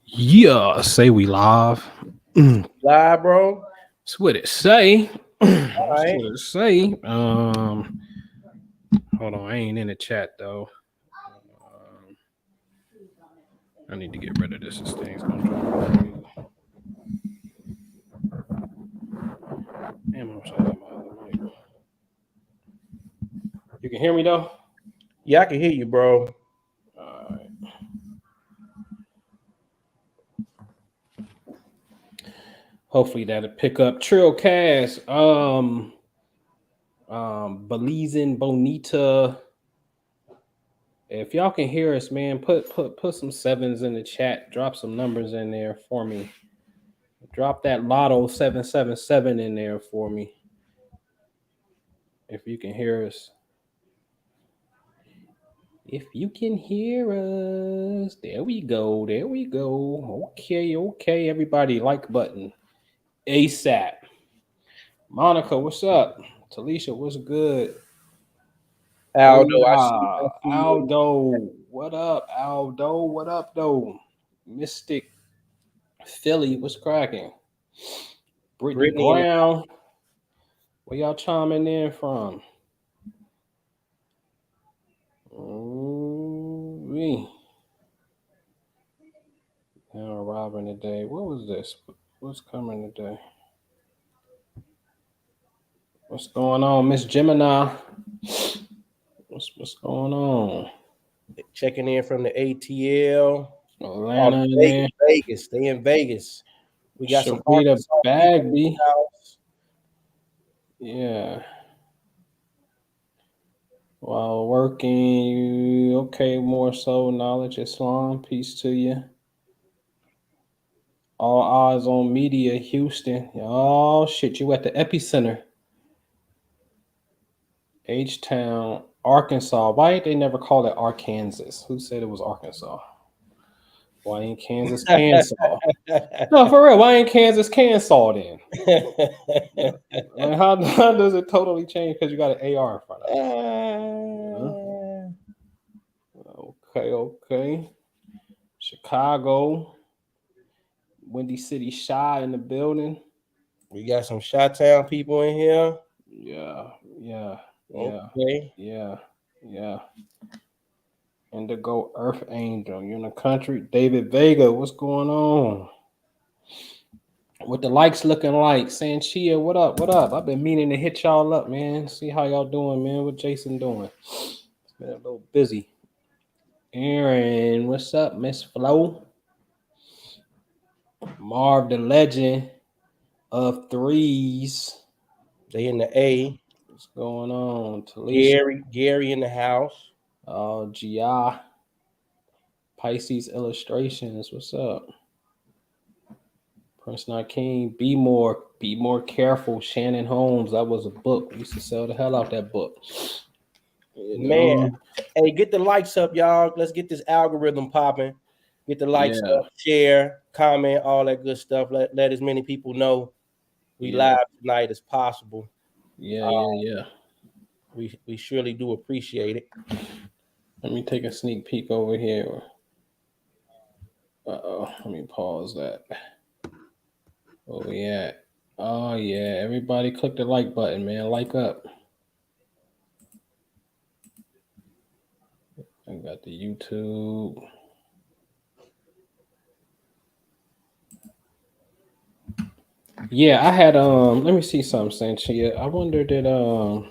Yeah, say we live. Live, bro. That's what it say. All That's right. what it say. Hold on, I ain't in the chat though. I need to get rid of this. This thing's gonna drive me crazy. Damn, I'm sorry, my other mic. You can hear me though. Yeah, I can hear you, bro. All right. Hopefully that'll pick up. Trillcast. Belizean Bonita. If y'all can hear us, man, put some sevens in the chat. Drop some numbers in there for me. Drop that Lotto 777 in there for me. If you can hear us. If you can hear us. There we go. There we go. Okay. Everybody, like button. ASAP. Monica, what's up? Talisha, what's good? Aldo, I see you. Aldo. What up, Aldo? What up, though? Mystic Philly, what's cracking? Brittany Brittany and Brown. Where y'all chiming in from? Ooh-wee. Now arriving today. What was this? What's coming today? What's going on, Miss Gemini? What's going on? checking in from the ATL. Oh, Atlanta in Vegas, there. Vegas. They in Vegas. We got some Sharita Arkansas people in Bagby. the house. Yeah. While working, okay, more so knowledge Islam. Peace to you. All eyes on media, Houston. Oh shit, you at the epicenter. H-Town, Arkansas. Why ain't they never call it Arkansas? Who said it was Arkansas? Why ain't Kansas Kansas? No, for real. Why ain't Kansas Kansas then? Like, how does it totally change because you got an AR in front of it? Okay. Chicago. Windy City Shy in the building. We got some Chi-Town people in here. Yeah. Okay. Yeah. Indigo Earth Angel. You in the country? David Vega, what's going on? What the likes looking like? Sanchia, what up? What up? I've been meaning to hit y'all up, man. See how y'all doing, man. What Jason doing? It's been a little busy. Aaron, what's up, Miss Flo? Marv the legend of threes. They in the A. What's going on? Talisha. Gary in the house. Gia. Pisces illustrations. What's up? Prince Not King. Be more careful. Shannon Holmes. That was a book. We used to sell the hell out that book. You Man, know? hey, get the likes up, y'all. Let's get this algorithm popping. Get the likes up, share, comment, all that good stuff. Let as many people know we live tonight as possible. Yeah. We surely do appreciate it. Let me take a sneak peek over here. Let me pause that. Where we at? Oh yeah, everybody click the like button, man. Like up. I got the YouTube. Yeah, I had let me see something, Sanchia. I wonder did I'm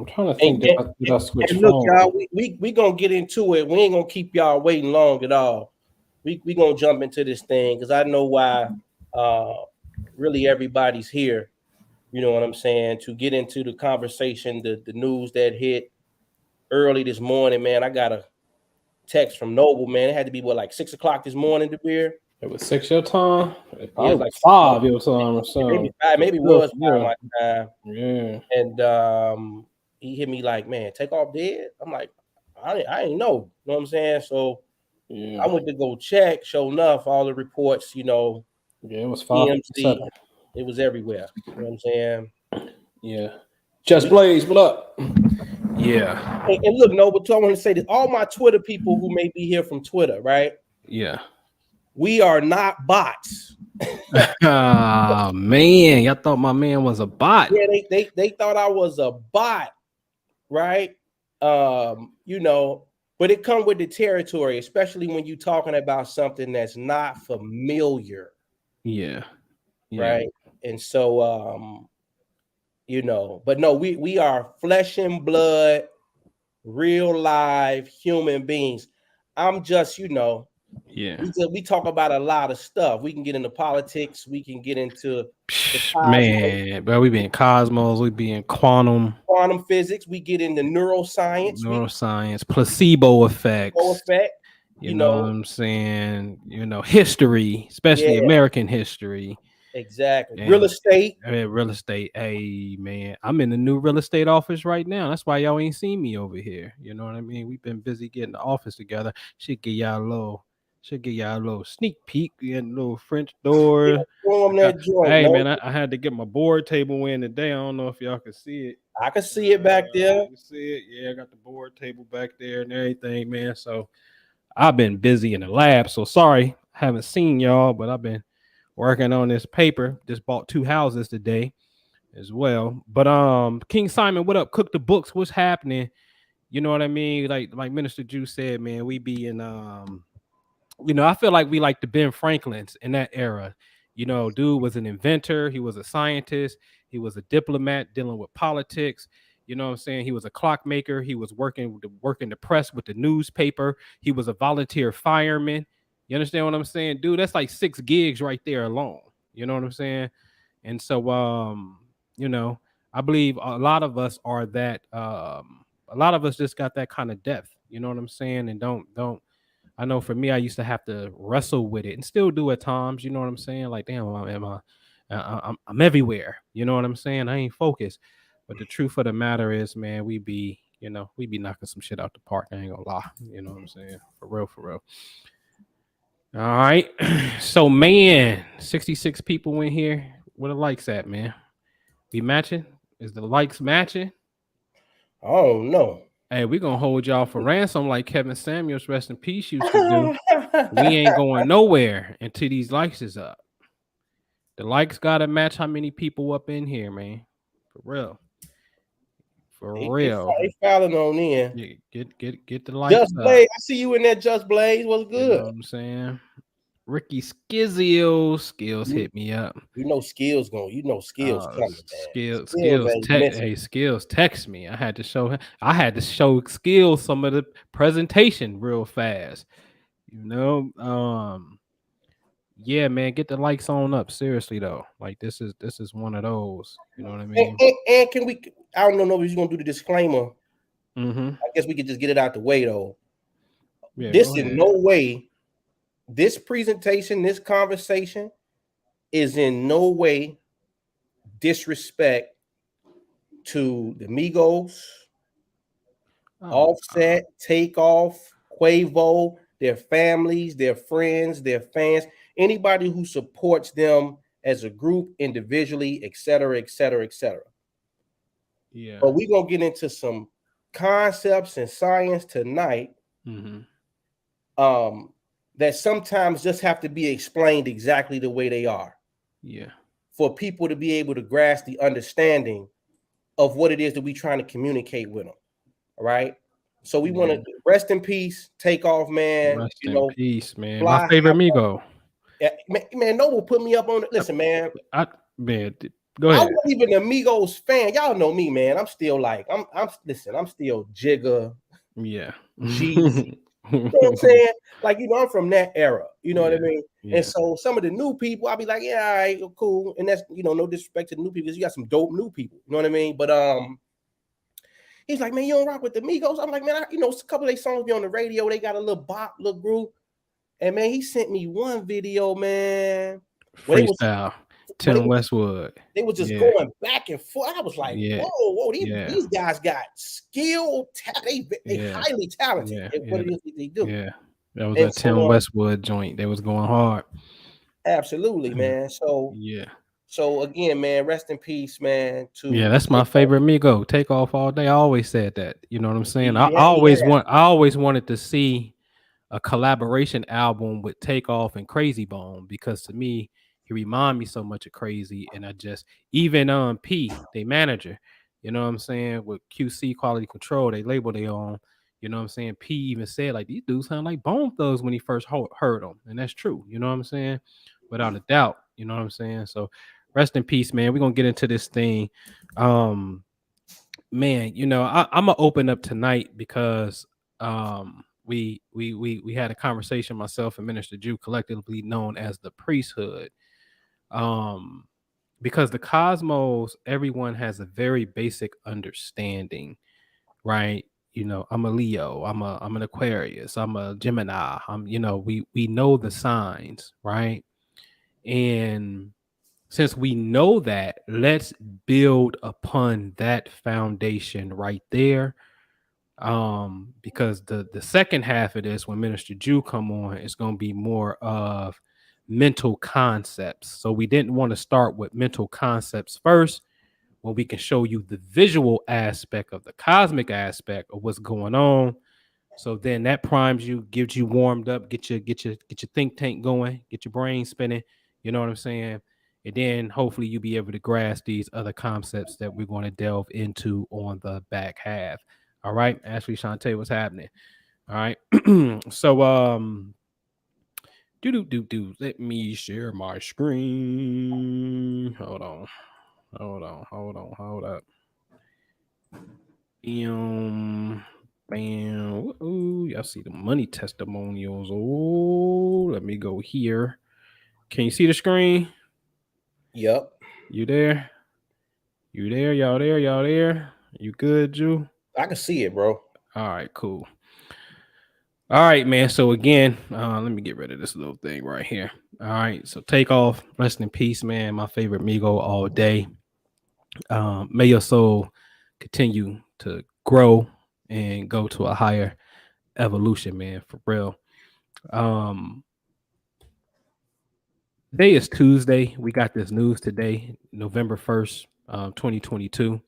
trying to think did I switch look, phones? y'all, we gonna get into it. We ain't gonna keep y'all waiting long at all. We gonna jump into this thing because I know why really everybody's here. You know what I'm saying? To get into the conversation, the news that hit early this morning, man. I got a text from Noble, man. It had to be like 6 o'clock this morning, the beer. It was 6 your time? Yeah, it's Probably like 5 your time or so. maybe five, maybe it was 5 my time. Yeah. And he hit me like, man, Takeoff dead. I'm like, I ain't know. You know what I'm saying? So I went to go check. Sure enough, all the reports, Yeah, it was 5:57. 5:57. It was everywhere. You know what I'm saying? Yeah. Just Blaze, what up? Yeah. And look, no, but I want to say that all my Twitter people who may be here from Twitter, right? Yeah. We are not bots. Ah, man, y'all thought my man was a bot. Yeah, they thought I was a bot, right? You know, but it comes with the territory, especially when you're talking about something that's not familiar, Yeah. Yeah. right? And so you know, but no, we are flesh and blood, real live human beings. I'm just, you know, Yeah. we talk about a lot of stuff. We can get into politics, we can get into the cosmos, Man, bro, we be in cosmos, we be in quantum, quantum physics, we get into neuroscience, we neuroscience, placebo go effects. effect, You you know what know, I'm saying? You know, history, especially yeah, American history. exactly. Real And estate. real estate. Hey, man, I'm in the new real estate office right now. That's why y'all ain't seen me over here. You know what I mean? We've been busy getting the office together. Should give y'all a little sneak peek. Getting a little French Yeah, door. throw I them got, that joint, hey, no. man, I had to get my board table in today. I don't know if y'all can see it. I can see it back there. You see it? Yeah, I got the board table back there and everything, man. So I've been busy in the lab. So sorry, I haven't seen y'all, but I've been working on this paper. Just bought 2 houses today as well. But King Simon, what up? Cook the books. What's happening? You know what I mean? Like Minister Jew said, man, we be in you know, I feel like we like the Ben Franklins in that era. You know, dude was an inventor, he was a scientist, he was a diplomat dealing with politics. You know what I'm saying? He was a clockmaker, he was working the press with the newspaper, he was a volunteer fireman. You understand what I'm saying? Dude, that's like 6 gigs right there alone. You know what I'm saying? And so you know, I believe a lot of us are that a lot of us just got that kind of depth. You know what I'm saying? And don't I know for me, I used to have to wrestle with it and still do at times. You know what I'm saying? Like, damn, I'm everywhere. You know what I'm saying? I ain't focused. But the truth of the matter is, man, we be knocking some shit out the park. I ain't gonna lie. You know what I'm saying? For real, for real. All right. So, man, 66 people in here. Where the likes at, man? We matching? Is the likes matching? I don't know. Hey, we gonna hold y'all for ransom like Kevin Samuels, rest in peace, used to do. We ain't going nowhere until these likes is up. The likes gotta match how many people up in here, man. For real. For real. They filing on in. Yeah, get the likes Just up. Blaze, I see you in there. Just Blaze, what's You know good? what I'm saying? Ricky Skizio skills You, hit me up. you know skills going. You know skills coming, man. Skills Skills ain't missing. hey, skills text me. I had to show skills some of the presentation real fast. You know, yeah, man, get the likes on up. Seriously though, like this is one of those. You know what I mean? And can we? I don't know if you're gonna do the disclaimer. Mm-hmm. I guess we could just get it out the way though. Yeah, This go in ahead. no way. This presentation, this conversation, is in no way disrespect to the Migos, Oh no. Offset, Takeoff, Quavo, their families, their friends, their fans, anybody who supports them as a group, individually, etc., etc., etc. Yeah. But we're gonna get into some concepts and science tonight Mm-hmm. um, that sometimes just have to be explained exactly the way they are Yeah. for people to be able to grasp the understanding of what it is that we're trying to communicate with them. All right. So we want Yeah. to rest in peace, take off, man. Rest You in know, peace, man. My fly favorite high. Migo. Man, Noble put me up on it. Listen, man, I man, go I ahead. wasn't even an Amigos fan. Y'all know me, man. I'm still like, I'm still Jigga, Yeah. Jeezy. You know what I'm saying? Like, you know, I'm from that era. You know what I Yeah. mean? And Yeah. so some of the new people, I'll be like, yeah, all right, cool. And that's, you know, no disrespect to the new people, because you got some dope new people. You know what I mean? But he's like, man, you don't rock with the Migos. I'm like, man, you know, a couple of their songs be on the radio. They got a little bop, little groove. And man, he sent me one video, man, where Freestyle. where Tim Westwood. they was just Yeah. going back and forth. I was like, Yeah. whoa, Yeah. these guys got skill. They Yeah. highly talented Yeah. at what Yeah. it is that they do. Yeah. That was And that Tim so, Westwood joint. They was going hard. absolutely, man. So Yeah. So again, man, rest in peace, man. Yeah, To that's my Takeoff. favorite Migo. Take off all day. I always said that. You know what I'm saying? I Yeah. always want. I always wanted to see a collaboration album with Takeoff and Crazy Bone because to me he remind me so much of Crazy, and I just even P, they manager, you know what I'm saying, with QC Quality Control, they label they own. You know what I'm saying? P even said like these dudes sound like Bone Thugs when he first heard them, and that's true. You know what I'm saying? Without a doubt. You know what I'm saying? So rest in peace, man. We're gonna get into this thing. Um, man, I'm gonna open up tonight because we had a conversation, myself and Minister Jew, collectively known as the priesthood. um because the cosmos, everyone has a very basic understanding, right? I'm a Leo, I'm an Aquarius, I'm a Gemini, we know the signs, right? And since we know that, let's build upon that foundation right there. Because the second half of this, when Minister Jew come on, it's going to be more of mental concepts. So we didn't want to start with mental concepts first, when we can show you the visual aspect of the cosmic aspect of what's going on. So then that primes you, gives you warmed up, get your think tank going, get your brain spinning. You know what I'm saying? And then hopefully you'll be able to grasp these other concepts that we're going to delve into on the back half. All right, Ashley, Shantae, what's happening? All right. So let me share my screen. Hold on. Hold up. Bam. Ooh, y'all see the money testimonials. Oh, let me go here. Can you see the screen? Yep. You there? You there? Y'all there? Y'all there? You good, Jew? I can see it, bro. All right, cool. All right, man. So again, let me get rid of this little thing right here. All right. So Takeoff, rest in peace, man. My favorite Migo all day. May your soul continue to grow and go to a higher evolution, man, for real. Today is Tuesday. We got this news today, November 1st, 2022.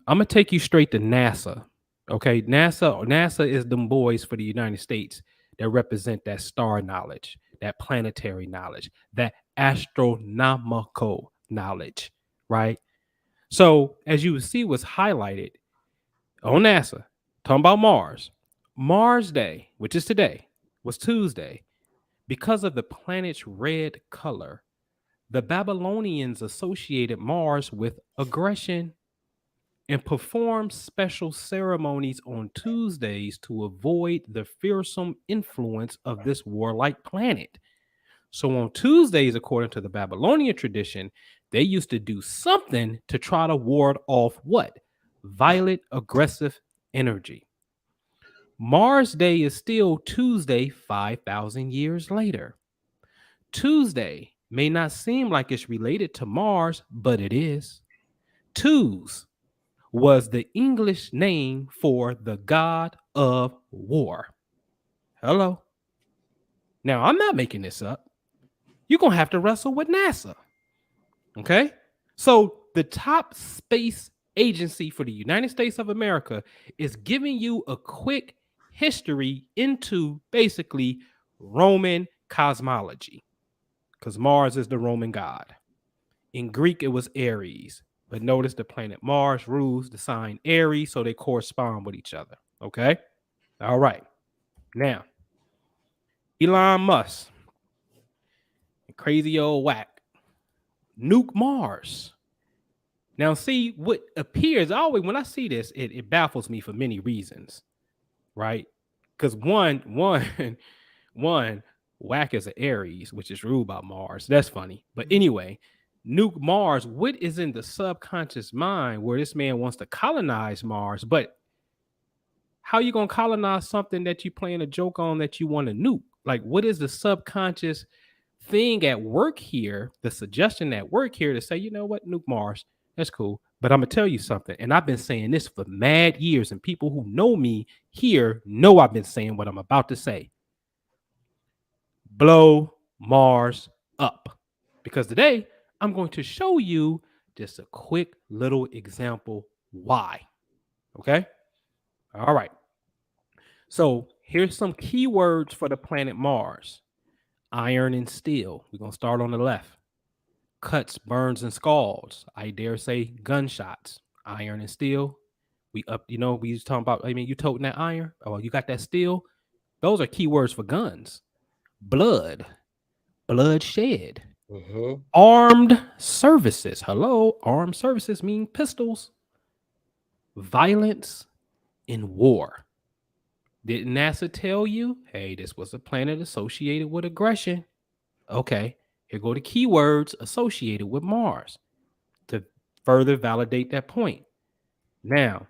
I'm gonna take you straight to NASA. Okay, NASA is them boys for the United States that represent that star knowledge, that planetary knowledge, that astronomical knowledge, right? So as you will see, what's highlighted on NASA, talking about Mars Day, which is today, was Tuesday. Because of the planet's red color, the Babylonians associated Mars with aggression and performed special ceremonies on Tuesdays to avoid the fearsome influence of this warlike planet. So on Tuesdays, according to the Babylonian tradition, they used to do something to try to ward off what? Violent, aggressive energy. Mars Day is still Tuesday 5,000 years later. Tuesday may not seem like it's related to Mars, but it is. Twos was the English name for the god of war. Hello. Now, I'm not making this up. You're going to have to wrestle with NASA. Okay? So, the top space agency for the United States of America is giving you a quick history into basically Roman cosmology, because Mars is the Roman god. In Greek, it was Aries. But notice the planet Mars rules the sign Aries, so they correspond with each other. Okay? All right. Now, Elon Musk, crazy old whack, nuke Mars. Now, see what appears always when I see this, it baffles me for many reasons, right? Because one, whack is an Aries, which is ruled by Mars. That's funny. But anyway, nuke Mars. What is in the subconscious mind where this man wants to colonize Mars? But how you gonna colonize something that you playing a joke on that you want to nuke? Like, what is the subconscious thing at work here? The suggestion at work here to say, you know what, nuke Mars. That's cool. But I'm gonna tell you something, and I've been saying this for mad years, and people who know me here know I've been saying what I'm about to say. Blow Mars up. Because today I'm going to show you just a quick little example why. Okay? All right. So here's some keywords for the planet Mars. Iron and steel. We're going to start on the left. Cuts, burns, and scalds. I dare say gunshots. Iron and steel. We we was talking about, you toting that iron. Oh, you got that steel. Those are keywords for guns. Blood. Bloodshed. Mm-hmm. Armed services. Hello. Armed services mean pistols. Violence in war. Didn't NASA tell you, hey, this was a planet associated with aggression? Okay, here go the keywords associated with Mars to further validate that point. Now,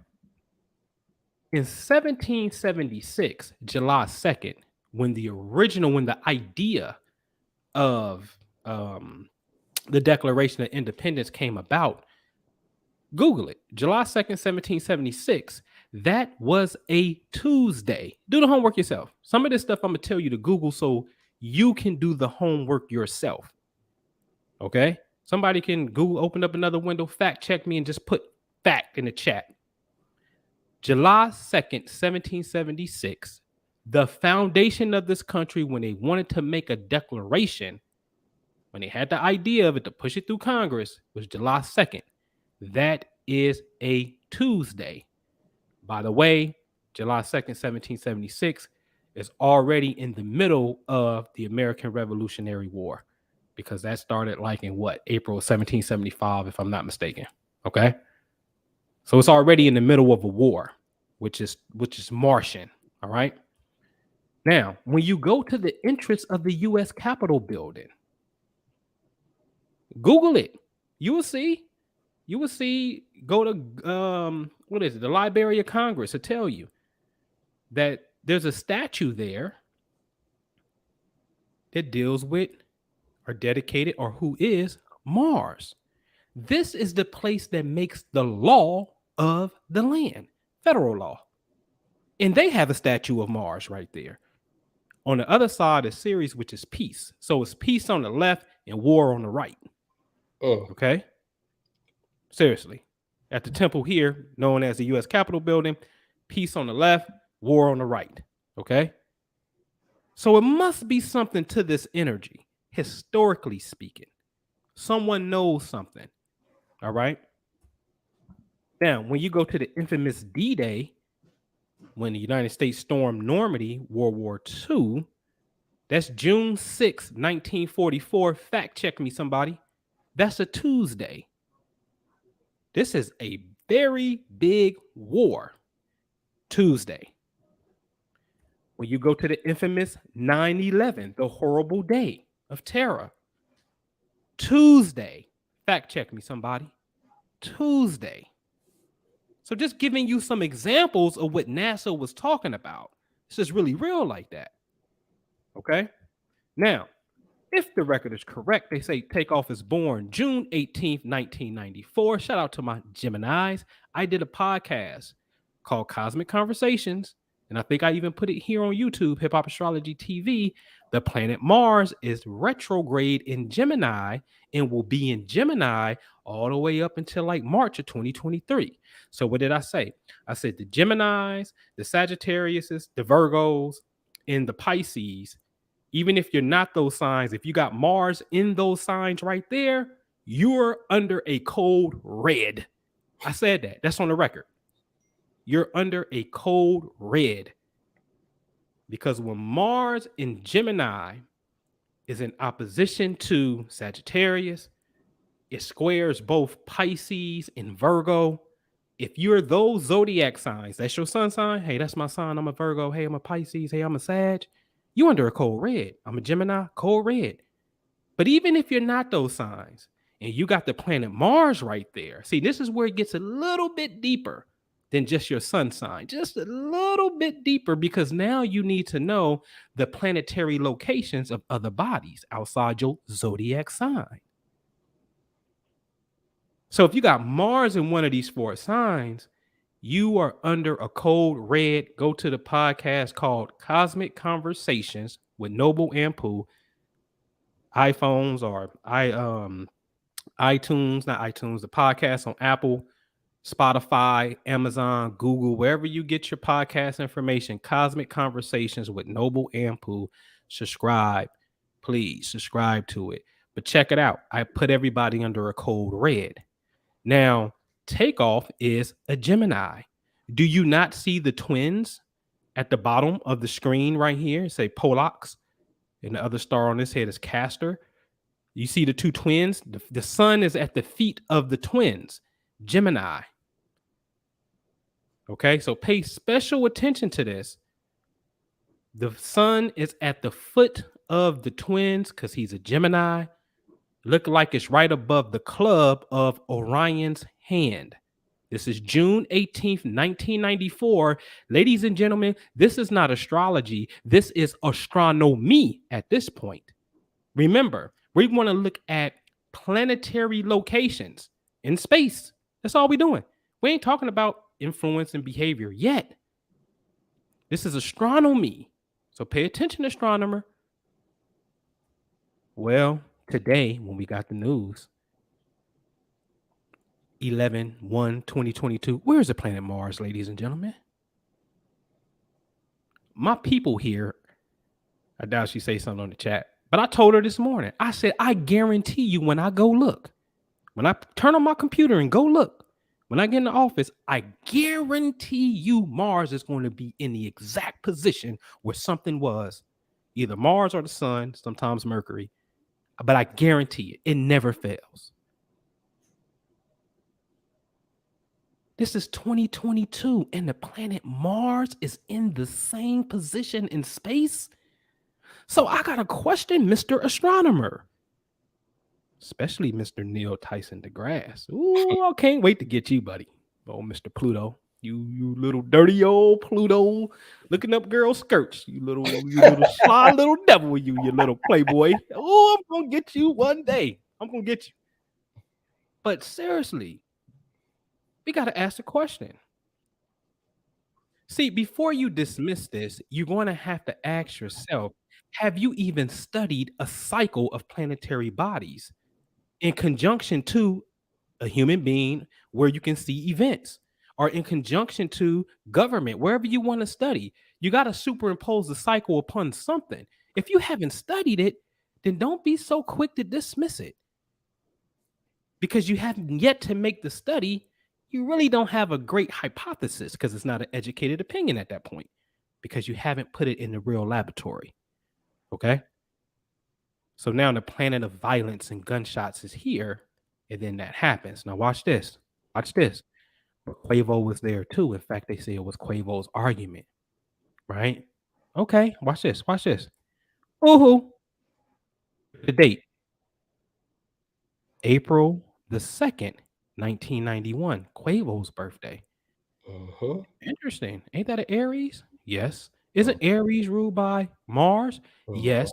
in 1776, July 2nd, when the idea of the Declaration of Independence came about, Google it. July 2nd, 1776. That was a Tuesday. Do the homework yourself. Some of this stuff I'm going to tell you to Google so you can do the homework yourself. Okay? Somebody can Google, open up another window, fact check me, and just put fact in the chat. July 2nd, 1776, the foundation of this country, when they wanted to make a declaration, when they had the idea of it to push it through Congress, was July 2nd. That is a Tuesday. By the way, July 2nd, 1776 is already in the middle of the American Revolutionary War, because that started like in April 1775, if I'm not mistaken. Okay. So it's already in the middle of a war, which is Martian. All right. Now, when you go to the entrance of the U.S. Capitol building, Google it. You will see. Go to the Library of Congress to tell you that there's a statue there that deals with or dedicated or who is Mars. This is the place that makes the law of the land, federal law. And they have a statue of Mars right there. On the other side of Ceres, which is peace. So it's peace on the left and war on the right. Okay? Seriously. At the temple here, known as the U.S. Capitol building, peace on the left, war on the right. Okay? So it must be something to this energy, historically speaking. Someone knows something. All right? Now, when you go to the infamous D-Day, when the United States stormed Normandy, World War II, that's June 6, 1944. Fact check me, somebody. That's a Tuesday. This is a very big war. Tuesday. When you go to the infamous 9/11, the horrible day of terror. Tuesday. Fact check me, somebody. Tuesday. So just giving you some examples of what NASA was talking about. This is really real like that. Okay? Now, if the record is correct, they say Takeoff is born June 18th, 1994. Shout out to my Geminis. I did a podcast called Cosmic Conversations, and I think I even put it here on YouTube, Hip Hop Astrology TV. The planet Mars is retrograde in Gemini and will be in Gemini all the way up until like March of 2023. So what did I say? I said the Geminis, the Sagittariuses, the Virgos, and the Pisces, even if you're not those signs, if you got Mars in those signs right there, you're under a code red. I said that. That's on the record. You're under a code red. Because when Mars in Gemini is in opposition to Sagittarius, it squares both Pisces and Virgo. If you're those zodiac signs, that's your sun sign. Hey, that's my sign. I'm a Virgo. Hey, I'm a Pisces. Hey, I'm a Sag. You under a code red. I'm a Gemini, code red. But even if you're not those signs and you got the planet Mars right there, see, this is where it gets a little bit deeper than just your sun sign, just a little bit deeper, because now you need to know the planetary locations of other bodies outside your zodiac sign. So if you got Mars in one of these four signs, you are under a code red. Go to the podcast called Cosmic Conversations with Noble Anpu. iPhones or iTunes, not iTunes, the podcast on Apple, Spotify, Amazon, Google, wherever you get your podcast information. Cosmic Conversations with Noble Anpu. Subscribe. Please subscribe to it. But check it out. I put everybody under a code red. Now, Takeoff is a Gemini. Do you not see the twins at the bottom of the screen right here? Say Polax, and the other star on his head is Castor. You see the two twins? The sun is at the feet of the twins, Gemini. Okay, so pay special attention to this. The sun is at the foot of the twins because he's a Gemini. Look like it's right above the club of Orion's hand. This is June 18th, 1994. Ladies and gentlemen, this is not astrology. This is astronomy at this point. Remember, we want to look at planetary locations in space. That's all we're doing. We ain't talking about influence and behavior yet. This is astronomy. So pay attention, astronomer. Well, today, when we got the news, 11/1/2022, where's the planet Mars, ladies and gentlemen? My people here, I doubt she say something on the chat, but I told her this morning, I said, I guarantee you when I go look, when I turn on my computer and go look, when I get in the office, I guarantee you Mars is going to be in the exact position where something was, either Mars or the sun, sometimes Mercury, but I guarantee it never fails. This is 2022 and the planet Mars is in the same position in space. So I got a question, Mr. Astronomer, especially Mr. Neil Tyson DeGrasse. Ooh, I can't wait to get you, buddy. Oh, Mr. Pluto, you little dirty old Pluto, looking up girl skirts. You little sly little devil, you little playboy. Oh, I'm gonna get you one day. I'm gonna get you. But seriously, we got to ask the question. See, before you dismiss this, you're going to have to ask yourself, have you even studied a cycle of planetary bodies in conjunction to a human being where you can see events, or in conjunction to government, wherever you want to study? You got to superimpose the cycle upon something. If you haven't studied it, then don't be so quick to dismiss it. Because you haven't yet to make the study, you really don't have a great hypothesis because it's not an educated opinion at that point because you haven't put it in the real laboratory. Okay? So now the planet of violence and gunshots is here, and then that happens. Now watch this. Watch this. Quavo was there too. In fact, they say it was Quavo's argument, right? Okay, watch this. Watch this. Woohoo. The date. April the 2nd, 1991, Quavo's birthday. Interesting. Ain't that an Aries? Yes. Isn't Aries ruled by Mars? Yes.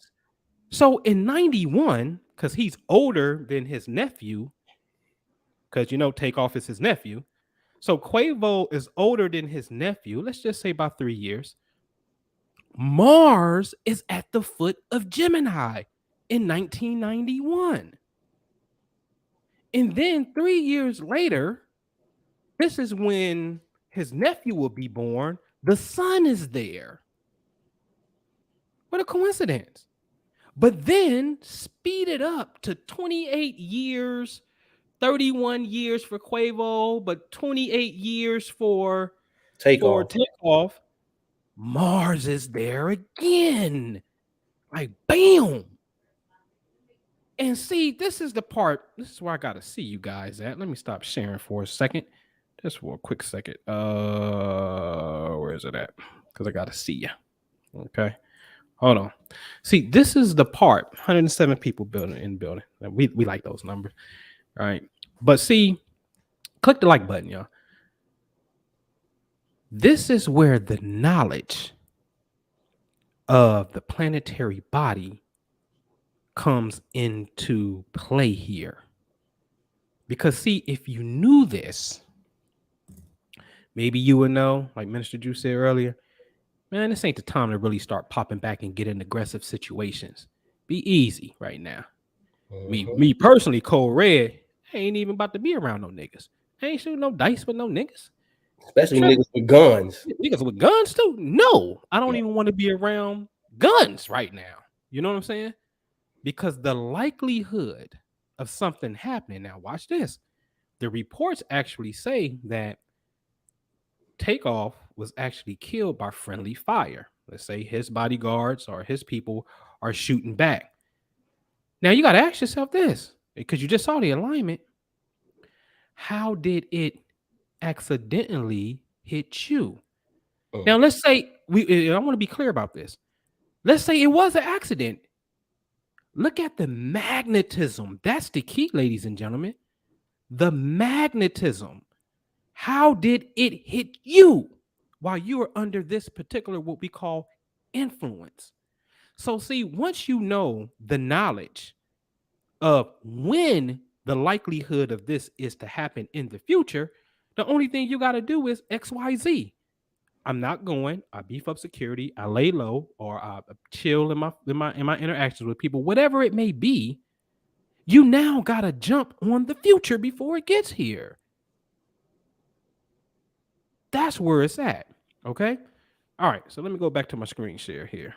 So in 91, because he's older than his nephew, because Takeoff is his nephew. So Quavo is older than his nephew. Let's just say about 3 years. Mars is at the foot of Gemini in 1991. And then 3 years later, this is when his nephew will be born. The sun is there. What a coincidence. But then speed it up to 28 years, 31 years for Quavo, but 28 years for Takeoff. Mars is there again. Like, bam. And see, this is the part. This is where I got to see you guys at. Let me stop sharing for a second. Just for a quick second. Where is it at? Because I got to see you. Okay. Hold on. See, this is the part. 107 people in building. We like those numbers. All right. But see, click the like button, y'all. This is where the knowledge of the planetary body comes into play here. Because see, if you knew this, maybe you would know, like Minister Drew said earlier, man, this ain't the time to really start popping back and get in aggressive situations. Be easy right now. Me personally, Code Red, I ain't even about to be around no niggas. I ain't shooting no dice with no niggas. Especially niggas with guns. Niggas with guns too? No, I don't even want to be around guns right now. You know what I'm saying? Because the likelihood of something happening. Now, watch this. The reports actually say that Takeoff was actually killed by friendly fire. Let's say his bodyguards or his people are shooting back. Now, you got to ask yourself this because you just saw the alignment. How did it accidentally hit you? Now, let's say I want to be clear about this. Let's say it was an accident. Look at the magnetism. That's the key, ladies and gentlemen. The magnetism. How did it hit you while you were under this particular, what we call influence? So, see, once you know the knowledge of when the likelihood of this is to happen in the future, the only thing you got to do is XYZ. I'm not going. I beef up security. I lay low, or I chill in my interactions with people, whatever it may be. You now gotta jump on the future before it gets here. That's where it's at. Okay. All right. So let me go back to my screen share here.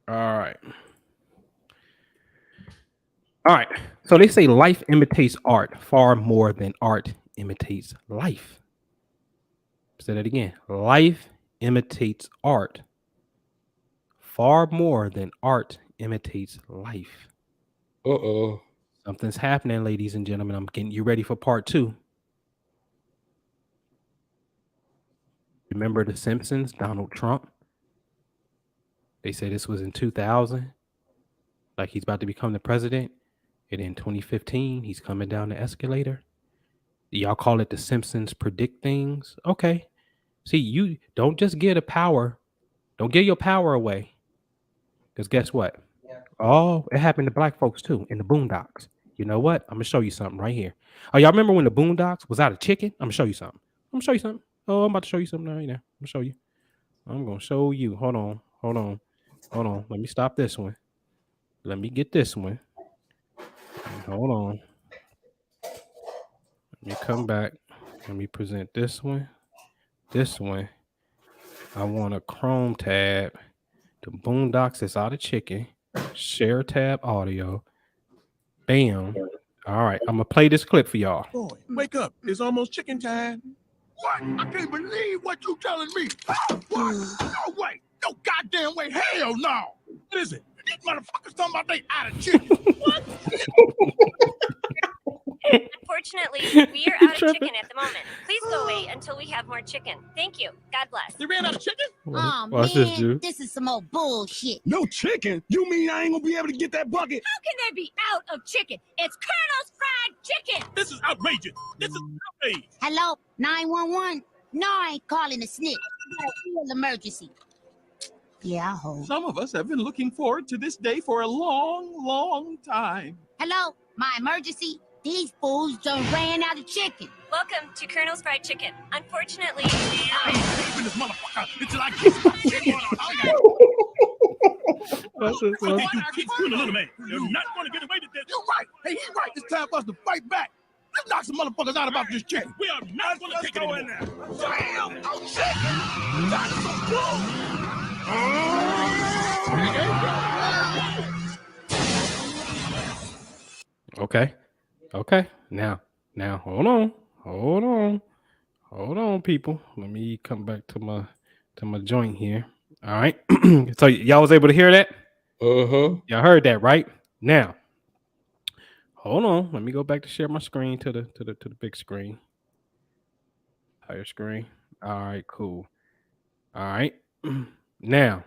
All right. All right. So they say life imitates art far more than art imitates life. Say that again. Life imitates art far more than art imitates life. Something's happening, ladies and gentlemen. I'm getting you ready for part 2. Remember The Simpsons, Donald Trump? They say this was in 2000, like he's about to become the president. And in 2015, he's coming down the escalator. Y'all call it The Simpsons predict things? Okay. See, you don't just get a power. Don't give your power away. Because guess what? Oh, it happened to black folks too in the Boondocks. You know what? I'm going to show you something right here. Oh, y'all remember when the Boondocks was out of chicken? I'm going to show you something. Oh, I'm about to show you something right now. I'm going to show you. I'm going to show you. Hold on. Let me stop this one. Let me get this one. Hold on. Let me come back. Let me present this one. This one. I want a Chrome tab. The Boondocks is out of chicken. Share tab audio. Bam. All right. I'm going to play this clip for y'all. Boy, wake up. It's almost chicken time. What? I can't believe what you telling me. What? No way. No goddamn way. Hell no. What is it? These motherfuckers talking about they out of chicken. What? Unfortunately, we are out of chicken at the moment. Please go away until we have more chicken. Thank you. God bless. They ran out of chicken? Oh, Watch man, this, dude. this is some old bullshit. No chicken? You mean I ain't gonna be able to get that bucket? How can they be out of chicken? It's Colonel's fried chicken. This is outrageous. This is outrage. Hello, 911? No, I ain't calling a snitch. Real emergency. Yeah, I hope. Some of us have been looking forward to this day for a long, long time. Hello, my emergency? These fools done ran out of chicken. Welcome to Colonel's fried chicken. Unfortunately, I ain't saving this motherfucker until I get some chicken. Little man. You're not gonna get away with this. You're right. Hey, he's right. It's time for us to fight back. Let's knock some motherfuckers out about this chicken. We are not gonna take it anymore. Damn, no chicken. That's some bull. Okay. Now, hold on, people. Let me come back to my joint here. All right. So y'all was able to hear that? Y'all heard that, right? Now, hold on. Let me go back to share my screen to the big screen. Higher screen. All right, cool. All right. Now,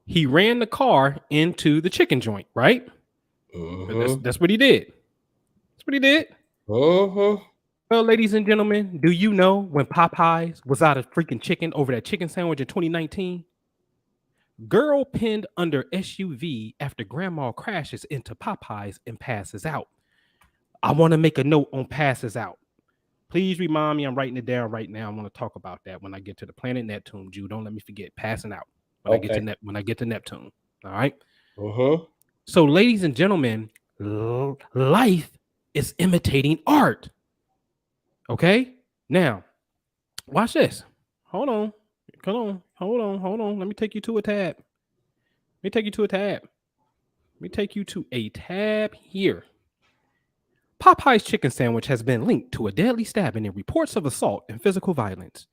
he ran the car into the chicken joint, right? That's what he did. Well, ladies and gentlemen, do you know when Popeyes was out of freaking chicken over that chicken sandwich in 2019? Girl pinned under SUV after grandma crashes into Popeyes and passes out. I want to make a note on passes out. Please remind me. I'm writing it down right now. I want to talk about that when I get to the planet Neptune. Jew, don't let me forget. Passing out when I get to Neptune. All right. So, ladies and gentlemen, life is imitating art. Okay. Now, watch this. Hold on. Hold on. Let me take you to a tab. Let me take you to a tab here. Popeyes chicken sandwich has been linked to a deadly stabbing and reports of assault and physical violence.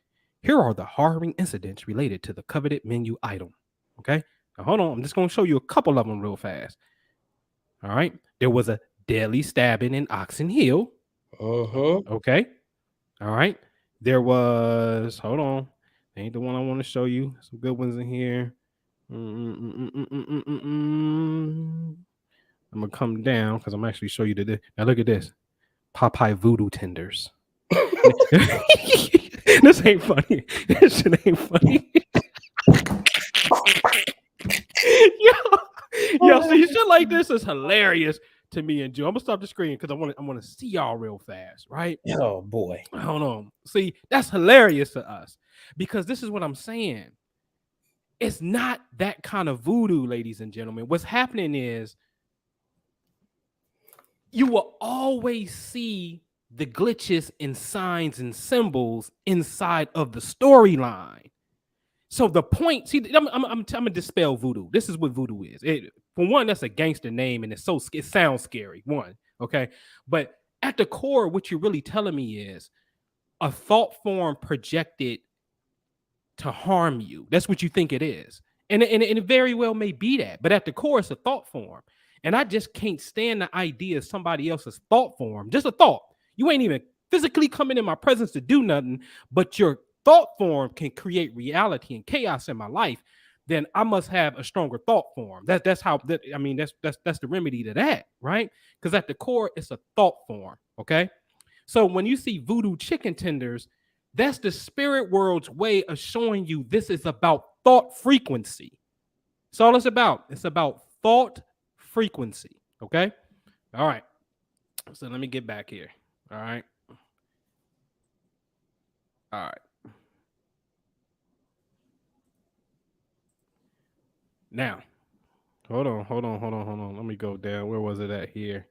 Here are the harrowing incidents related to the coveted menu item. Okay. Now, hold on. I'm just going to show you a couple of them real fast. All right. There was a deadly stabbing in Oxon Hill. Okay. All right. There was, hold on. Ain't the one I want to show you. Some good ones in here. I'm going to come down because I'm actually show you the. Now look at this. Popeye voodoo tenders. This ain't funny. This shit ain't funny. Yo, see, shit like this is hilarious to me and Joe. I'm gonna stop the screen because I want to see y'all real fast, right? Oh boy. Hold on. See, that's hilarious to us because this is what I'm saying. It's not that kind of voodoo, ladies and gentlemen. What's happening is you will always see the glitches and signs and symbols inside of the storyline. So the point, see, I'm gonna dispel voodoo. This is what voodoo is. For one, that's a gangster name, and it sounds scary. One, okay, but at the core, what you're really telling me is a thought form projected to harm you. That's what you think it is, and it very well may be that. But at the core, it's a thought form, and I just can't stand the idea of somebody else's thought form. Just a thought. You ain't even physically coming in my presence to do nothing, but your thought form can create reality and chaos in my life. Then I must have a stronger thought form. That's the remedy to that, right? Because at the core, it's a thought form. Okay. So when you see voodoo chicken tenders, that's the spirit world's way of showing you this is about thought frequency. That's all it's about. It's about thought frequency. Okay. All right. So let me get back here. All right. Now, hold on. Let me go down. Where was it at here?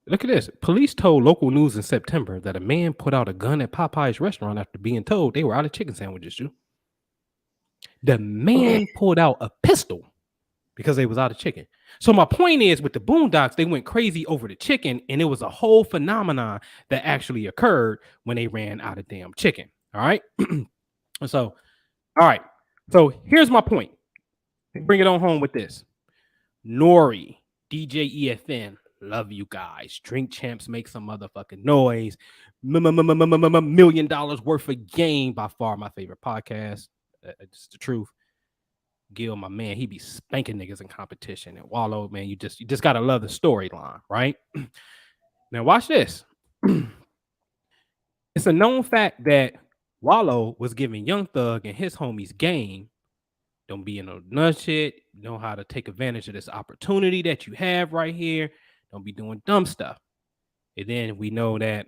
Look at this. Police told local news in September that a man put out a gun at Popeyes restaurant after being told they were out of chicken sandwiches. The man pulled out a pistol because they was out of chicken. So my point is, with the Boondocks, they went crazy over the chicken, and it was a whole phenomenon that actually occurred when they ran out of damn chicken. All right. So here's my point. Bring it on home with this. Nori, DJ EFN, love you guys. Drink Champs, make some motherfucking noise. $1 million worth of game, by far my favorite podcast. It's the truth. Gil, my man, he be spanking niggas in competition. And Wallow, man, you just gotta love the storyline, right? Now watch this. It's a known fact that Wallow was giving Young Thug and his homies game. Don't be in no nut shit. Know how to take advantage of this opportunity that you have right here. Don't be doing dumb stuff. And then we know that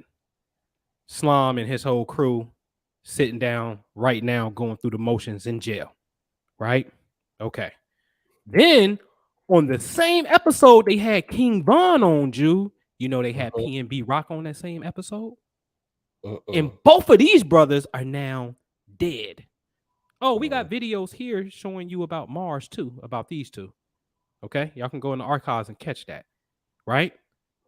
Slum and his whole crew sitting down right now, going through the motions in jail, right? Okay. Then on the same episode, they had King Von on, Jew. You know, they had PNB Rock on that same episode. And both of these brothers are now dead. Oh, we got videos here showing you about Mars too, about these two. Okay. Y'all can go in the archives and catch that. Right.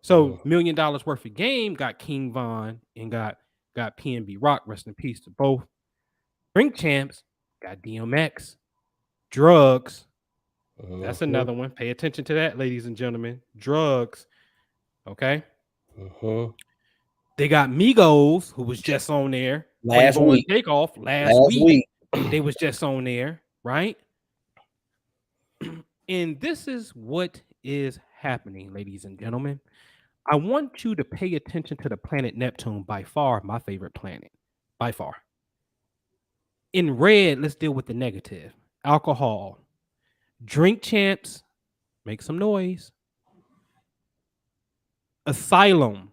So $1 million worth of game got King Von and got PNB Rock. Rest in peace to both. Drink Champs got DMX. Drugs. That's another one. Pay attention to that, ladies and gentlemen. Drugs. Okay. They got Migos, who was just on there last week. Takeoff last week. They was just on there, right? And this is what is happening, ladies and gentlemen. I want you to pay attention to the planet Neptune, by far my favorite planet, by far. In red, let's deal with the negative. Alcohol. Drink Champs, make some noise. Asylum,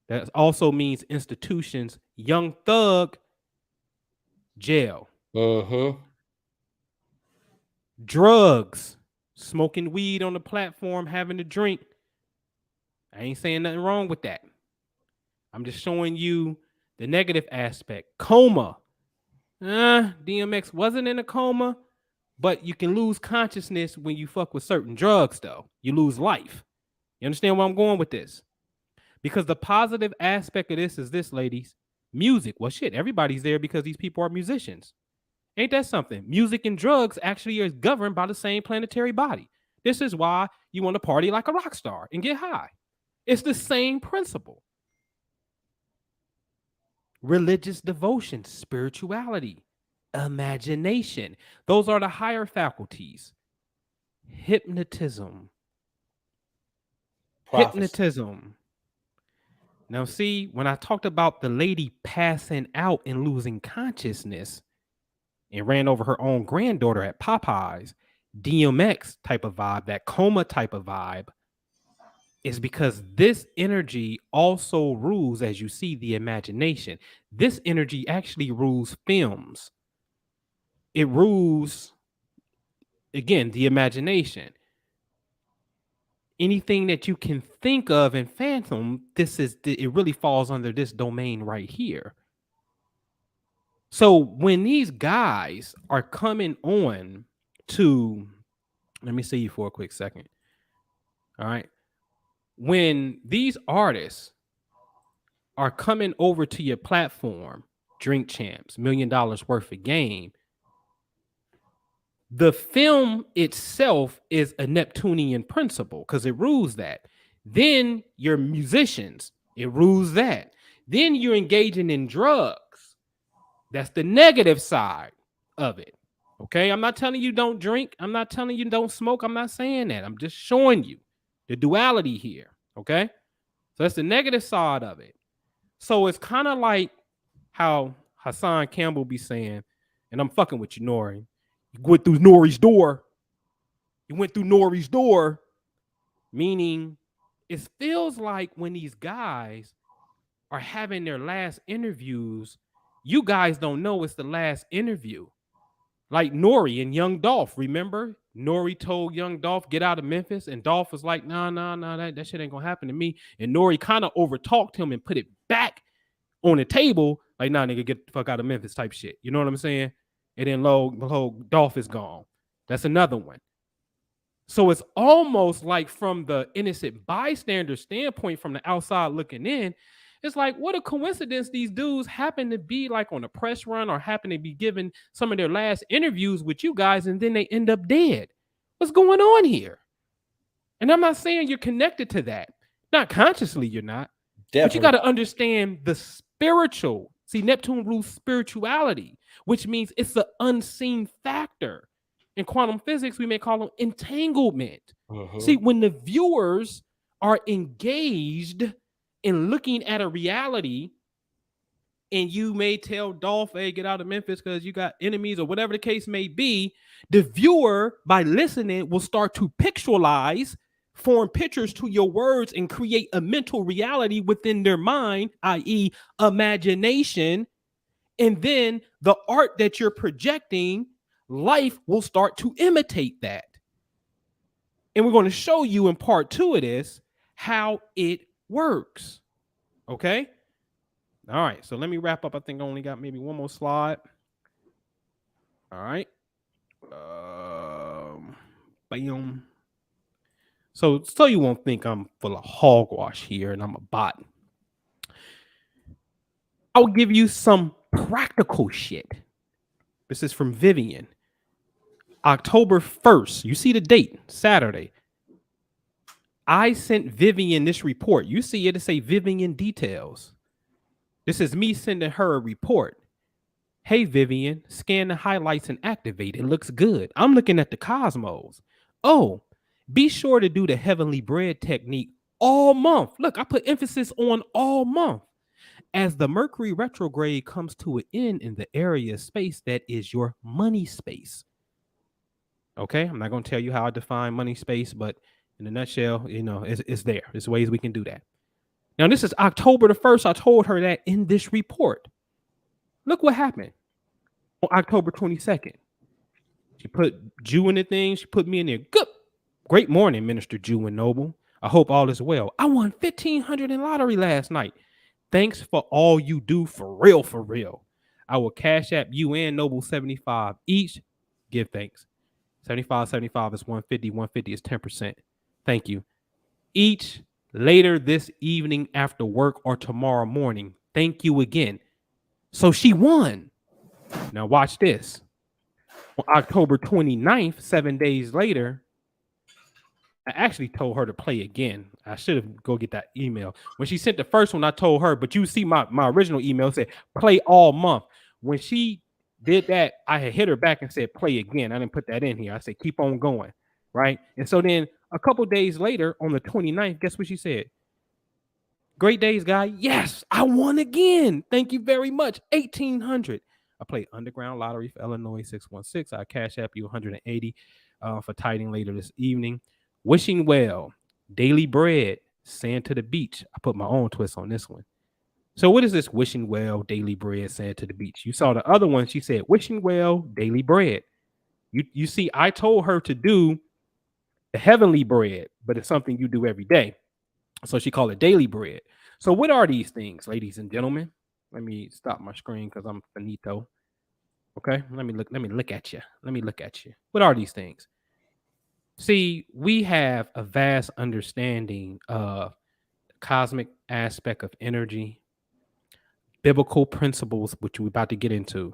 that also means institutions. Young Thug, jail. Drugs, smoking weed on the platform, having a drink. I ain't saying nothing wrong with that. I'm just showing you the negative aspect. Coma. DMX wasn't in a coma, but you can lose consciousness when you fuck with certain drugs, though. You lose life. You understand where I'm going with this? Because the positive aspect of this is this, ladies. Music. Well, shit, everybody's there because these people are musicians. Ain't that something? Music and drugs actually are governed by the same planetary body. This is why you want to party like a rock star and get high. It's the same principle. Religious devotion, spirituality, imagination. Those are the higher faculties. Hypnotism. Hypnotism. Now, see, when I talked about the lady passing out and losing consciousness and ran over her own granddaughter at Popeyes, DMX type of vibe, that coma type of vibe, is because this energy also rules, as you see, the imagination. This energy actually rules films. It rules, again, the imagination. Anything that you can think of and phantom, it really falls under this domain right here. So when these guys are coming on to, let me see you for a quick second. All right. When these artists are coming over to your platform, Drink Champs, $1 million worth of game, the film itself is a Neptunian principle because it rules that. Then your musicians, it rules that. Then you're engaging in drugs. That's the negative side of it. Okay, I'm not telling you don't drink. I'm not telling you don't smoke. I'm not saying that. I'm just showing you the duality here. Okay, so that's the negative side of it. So it's kind of like how Hassan Campbell be saying, and I'm fucking with you, Nori. You went through Nori's door. You went through Nori's door, meaning it feels like when these guys are having their last interviews, you guys don't know it's the last interview. Like Nori and Young Dolph, remember? Nori told Young Dolph, get out of Memphis. And Dolph was like, nah, that shit ain't gonna happen to me. And Nori kind of overtalked him and put it back on the table. Like, nah, nigga, get the fuck out of Memphis type shit. You know what I'm saying? And then Dolph is gone. That's another one. So it's almost like from the innocent bystander standpoint, from the outside looking in, it's like, what a coincidence these dudes happen to be like on a press run or happen to be giving some of their last interviews with you guys and then they end up dead. What's going on here? And I'm not saying you're connected to that. Not consciously, you're not. Definitely. But you got to understand the spiritual. See, Neptune rules spirituality, which means it's an unseen factor. In quantum physics, we may call them entanglement. See, when the viewers are engaged in looking at a reality, and you may tell Dolph, hey, get out of Memphis because you got enemies or whatever the case may be, the viewer, by listening, will start to pictorialize, form pictures to your words, and create a mental reality within their mind, i.e. imagination. And then the art that you're projecting, life will start to imitate that. And we're going to show you in part 2 of this how it works. Okay? All right. So let me wrap up. I think I only got maybe one more slide. All right. Bam. So you won't think I'm full of hogwash here and I'm a bot. I'll give you some practical shit. This is from Vivian. October 1st. You see the date, Saturday. I sent Vivian this report. You see it say Vivian details. This is me sending her a report. Hey, Vivian, scan the highlights and activate. It looks good. I'm looking at the cosmos. Oh, be sure to do the heavenly bread technique all month. Look, I put emphasis on all month. As the Mercury retrograde comes to an end in the area of space that is your money space. Okay, I'm not going to tell you how I define money space, but in a nutshell, you know, it's there. There's ways we can do that. Now, this is October the 1st. I told her that in this report. Look what happened on October 22nd. She put Jew in the thing. She put me in there. Good. Great morning, Minister Jew and Noble. I hope all is well. I won $1,500 in lottery last night. Thanks for all you do, for real, for real. I will cash app you and Noble 75 each. Give thanks. 75 is 150. 150 is 10%. Thank you. Each later this evening after work or tomorrow morning. Thank you again. So she won. Now watch this. On October 29th, 7 days later, I actually told her to play again. I should have go get that email. When she sent the first one, I told her, but you see my original email said play all month. When she did that, I had hit her back and said play again. I didn't put that in here. I said keep on going, right? And so then a couple days later on the 29th, guess what she said? Great days, guy. Yes, I won again. Thank you very much. 1,800. I played Underground Lottery for Illinois 616. I cash app you 180 for tiding later this evening. Wishing well, Daily Bread, Sand to the Beach. I put my own twist on this one. So what is this wishing well, daily bread, sand to the beach? You saw the other one. She said wishing well, daily bread. You see, I told her to do the heavenly bread, but it's something you do every day. So she called it daily bread. So what are these things, ladies and gentlemen? Let me stop my screen because I'm finito. Okay, let me look at you. Let me look at you. What are these things? See, we have a vast understanding of the cosmic aspect of energy, biblical principles, which we're about to get into,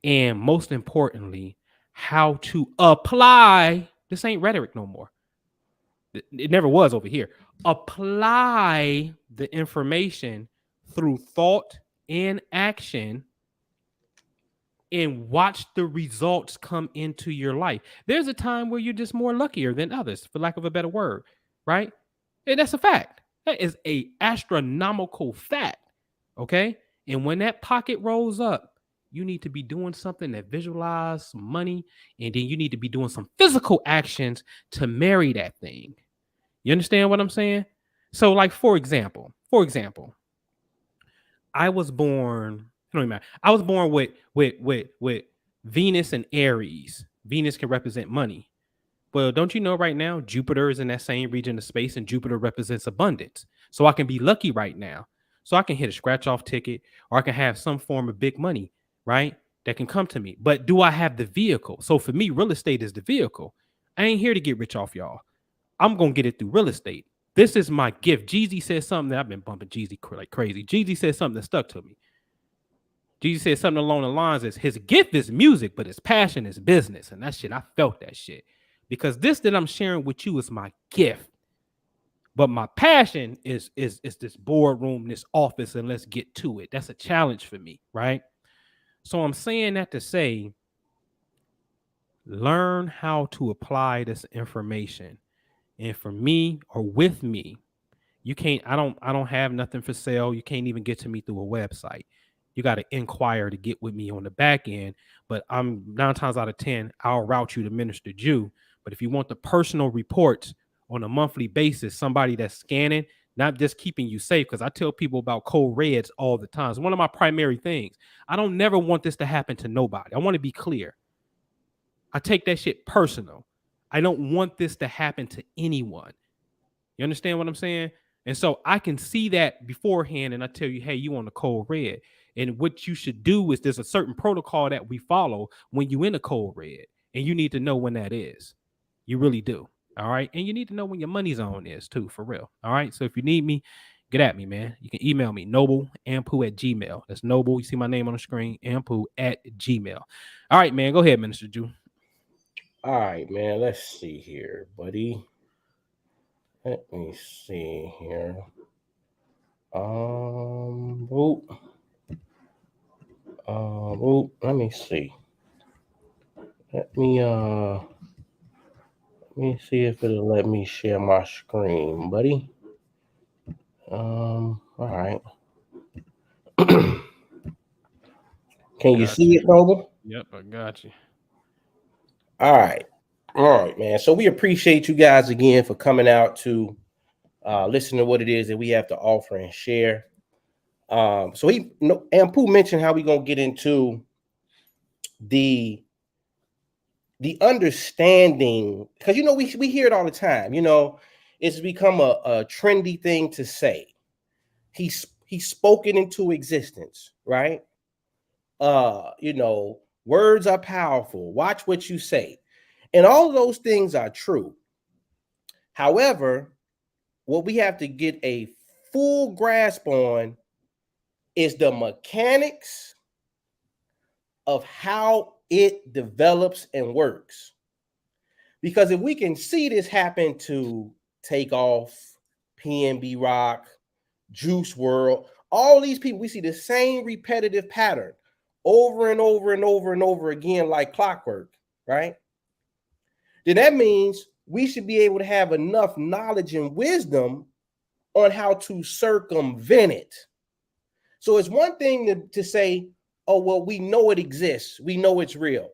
and most importantly, how to apply. This ain't rhetoric no more. It never was over here. Apply the information through thought and action and watch the results come into your life. There's a time where you're just more luckier than others, for lack of a better word, right? And that's a fact. That is a astronomical fact, okay? And when that pocket rolls up, you need to be doing something that visualize some money, and then you need to be doing some physical actions to marry that thing. You understand what I'm saying? So, like, for example, I was born. I don't even matter. I was born with Venus and Aries. Venus can represent money. Well, don't you know right now Jupiter is in that same region of space, and Jupiter represents abundance. So I can be lucky right now. So I can hit a scratch off ticket, or I can have some form of big money, right? That can come to me. But do I have the vehicle? So for me, real estate is the vehicle. I ain't here to get rich off y'all. I'm gonna get it through real estate. This is my gift. Jeezy said something that I've been bumping Jeezy like crazy. Jeezy said something that stuck to me. Jeezy said something along the lines is his gift is music, but his passion is business. And that shit, I felt that shit. Because this that I'm sharing with you is my gift. But my passion is this boardroom, this office, and let's get to it. That's a challenge for me, right? So I'm saying that to say, learn how to apply this information. And for me or with me, you can't, I don't have nothing for sale. You can't even get to me through a website. You got to inquire to get with me on the back end. But I'm 9 times out of 10, I'll route you to Minister Jew. But if you want the personal reports on a monthly basis, somebody that's scanning, not just keeping you safe, because I tell people about code reds all the time. It's one of my primary things. I don't never want this to happen to nobody. I want to be clear. I take that shit personal. I don't want this to happen to anyone. You understand what I'm saying? And so I can see that beforehand, and I tell you, hey, you on the code red. And what you should do is there's a certain protocol that we follow when you in a code red, and you need to know when that is. You really do. All right. And you need to know when your money zone is too, for real. All right. So if you need me, get at me, man. You can email me, Ampu@gmail. That's Noble. You see my name on the screen, Ampu@gmail. All right, man. Go ahead, Minister Jew. All right, man. Let's see here, buddy. Let me see here. Let me see. Let me see if it'll let me share my screen, buddy. All right. Can you see it, Noble? Yep, I got you. All right, man. So we appreciate you guys again for coming out to listen to what it is that we have to offer and share. So Anpu mentioned how we're gonna get into the understanding, because we hear it all the time. It's become a trendy thing to say. He's spoken into existence, right? Words are powerful. Watch what you say. And all of those things are true. However, what we have to get a full grasp on is the mechanics of how it develops and works. Because if we can see this happen to Takeoff, PNB Rock, Juice World, all these people, we see the same repetitive pattern over and over and over and over again, like clockwork, right? Then that means we should be able to have enough knowledge and wisdom on how to circumvent it. So it's one thing to say, oh, well, we know it exists. We know it's real,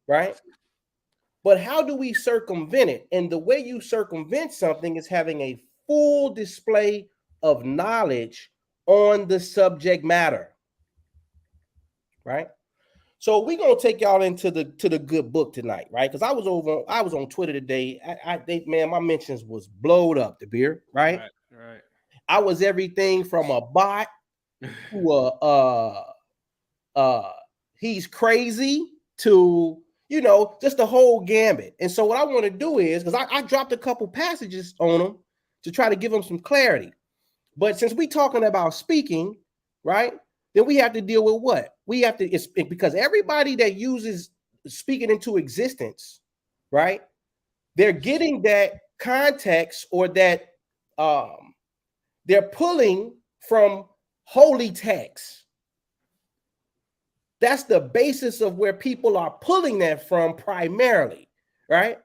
right? But how do we circumvent it? And the way you circumvent something is having a full display of knowledge on the subject matter, right? So we're gonna take y'all into the good book tonight, right? Because I was on Twitter today. Man, my mentions was blowed up, the beer, right? Right. I was everything from a bot to he's crazy to just the whole gambit. And so what I want to do is, because I dropped a couple passages on them to try to give them some clarity. But since we're talking about speaking, right, then we have to deal with what? We have to, because everybody that uses speaking into existence, right, they're getting that context, or that they're pulling from holy text. That's the basis of where people are pulling that from primarily, right?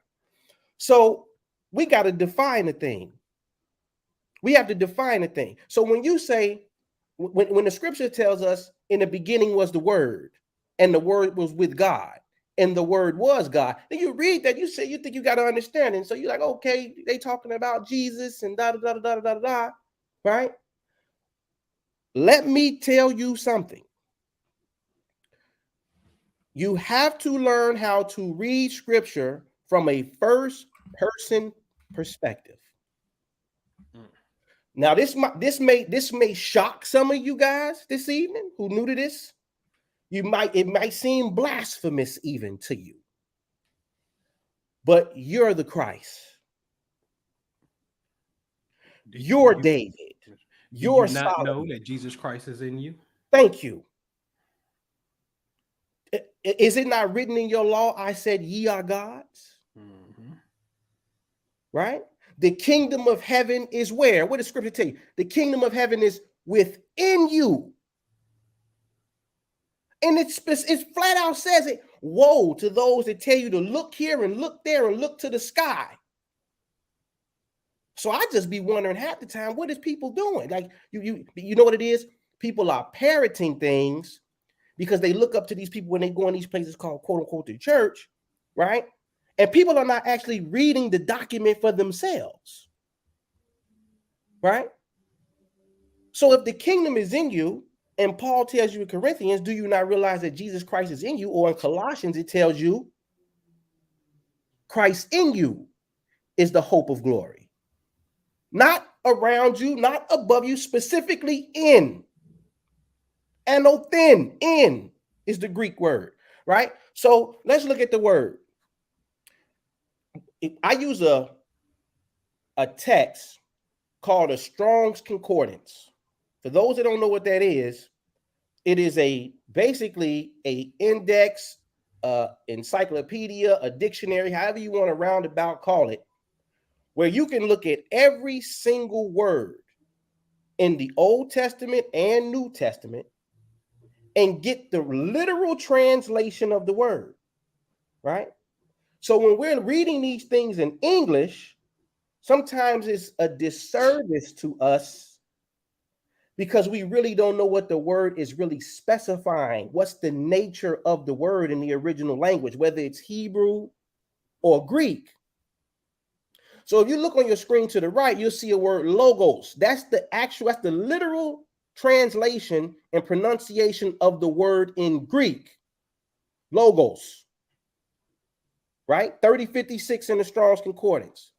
So we got to define the thing. We have to define the thing. So when you say, when the scripture tells us in the beginning was the word, and the word was with God, and the word was God, then you read that, you say, you think you got to understand it. So you're like, okay, they talking about Jesus and da da da da da da da, right? Let me tell you something. You have to learn how to read scripture from a first person perspective. Now, this may shock some of you guys this evening who new to this. It might seem blasphemous even to you. But you're the Christ. You're David. You're Do you not Solomon. know that Jesus Christ is in you? Thank you. Is it not written in your law, I said ye are gods? Mm-hmm. Right? The kingdom of heaven is where? What does scripture tell you? The kingdom of heaven is within you. And it's flat out says it. Woe to those that tell you to look here and look there and look to the sky. So I just be wondering half the time, what is people doing? Like, you know what it is? People are parroting things because they look up to these people when they go in these places called quote unquote the church, right? And people are not actually reading the document for themselves, right? So if the kingdom is in you, and Paul tells you in Corinthians, do you not realize that Jesus Christ is in you? Or in Colossians, it tells you Christ in you is the hope of glory. Not around you, not above you, specifically in. Anothen, in is the Greek word, right? So let's look at the word. I use a text called a Strong's Concordance. For those that don't know what that is, it is basically a index, encyclopedia, a dictionary, however you want to roundabout call it, where you can look at every single word in the Old Testament and New Testament and get the literal translation of the word, right? So when we're reading these things in English, sometimes it's a disservice to us because we really don't know what the word is really specifying. What's the nature of the word in the original language, whether it's Hebrew or Greek. So if you look on your screen to the right, you'll see a word logos. That's the literal translation and pronunciation of the word in Greek. Logos. Right? 3056 in the Strong's Concordance.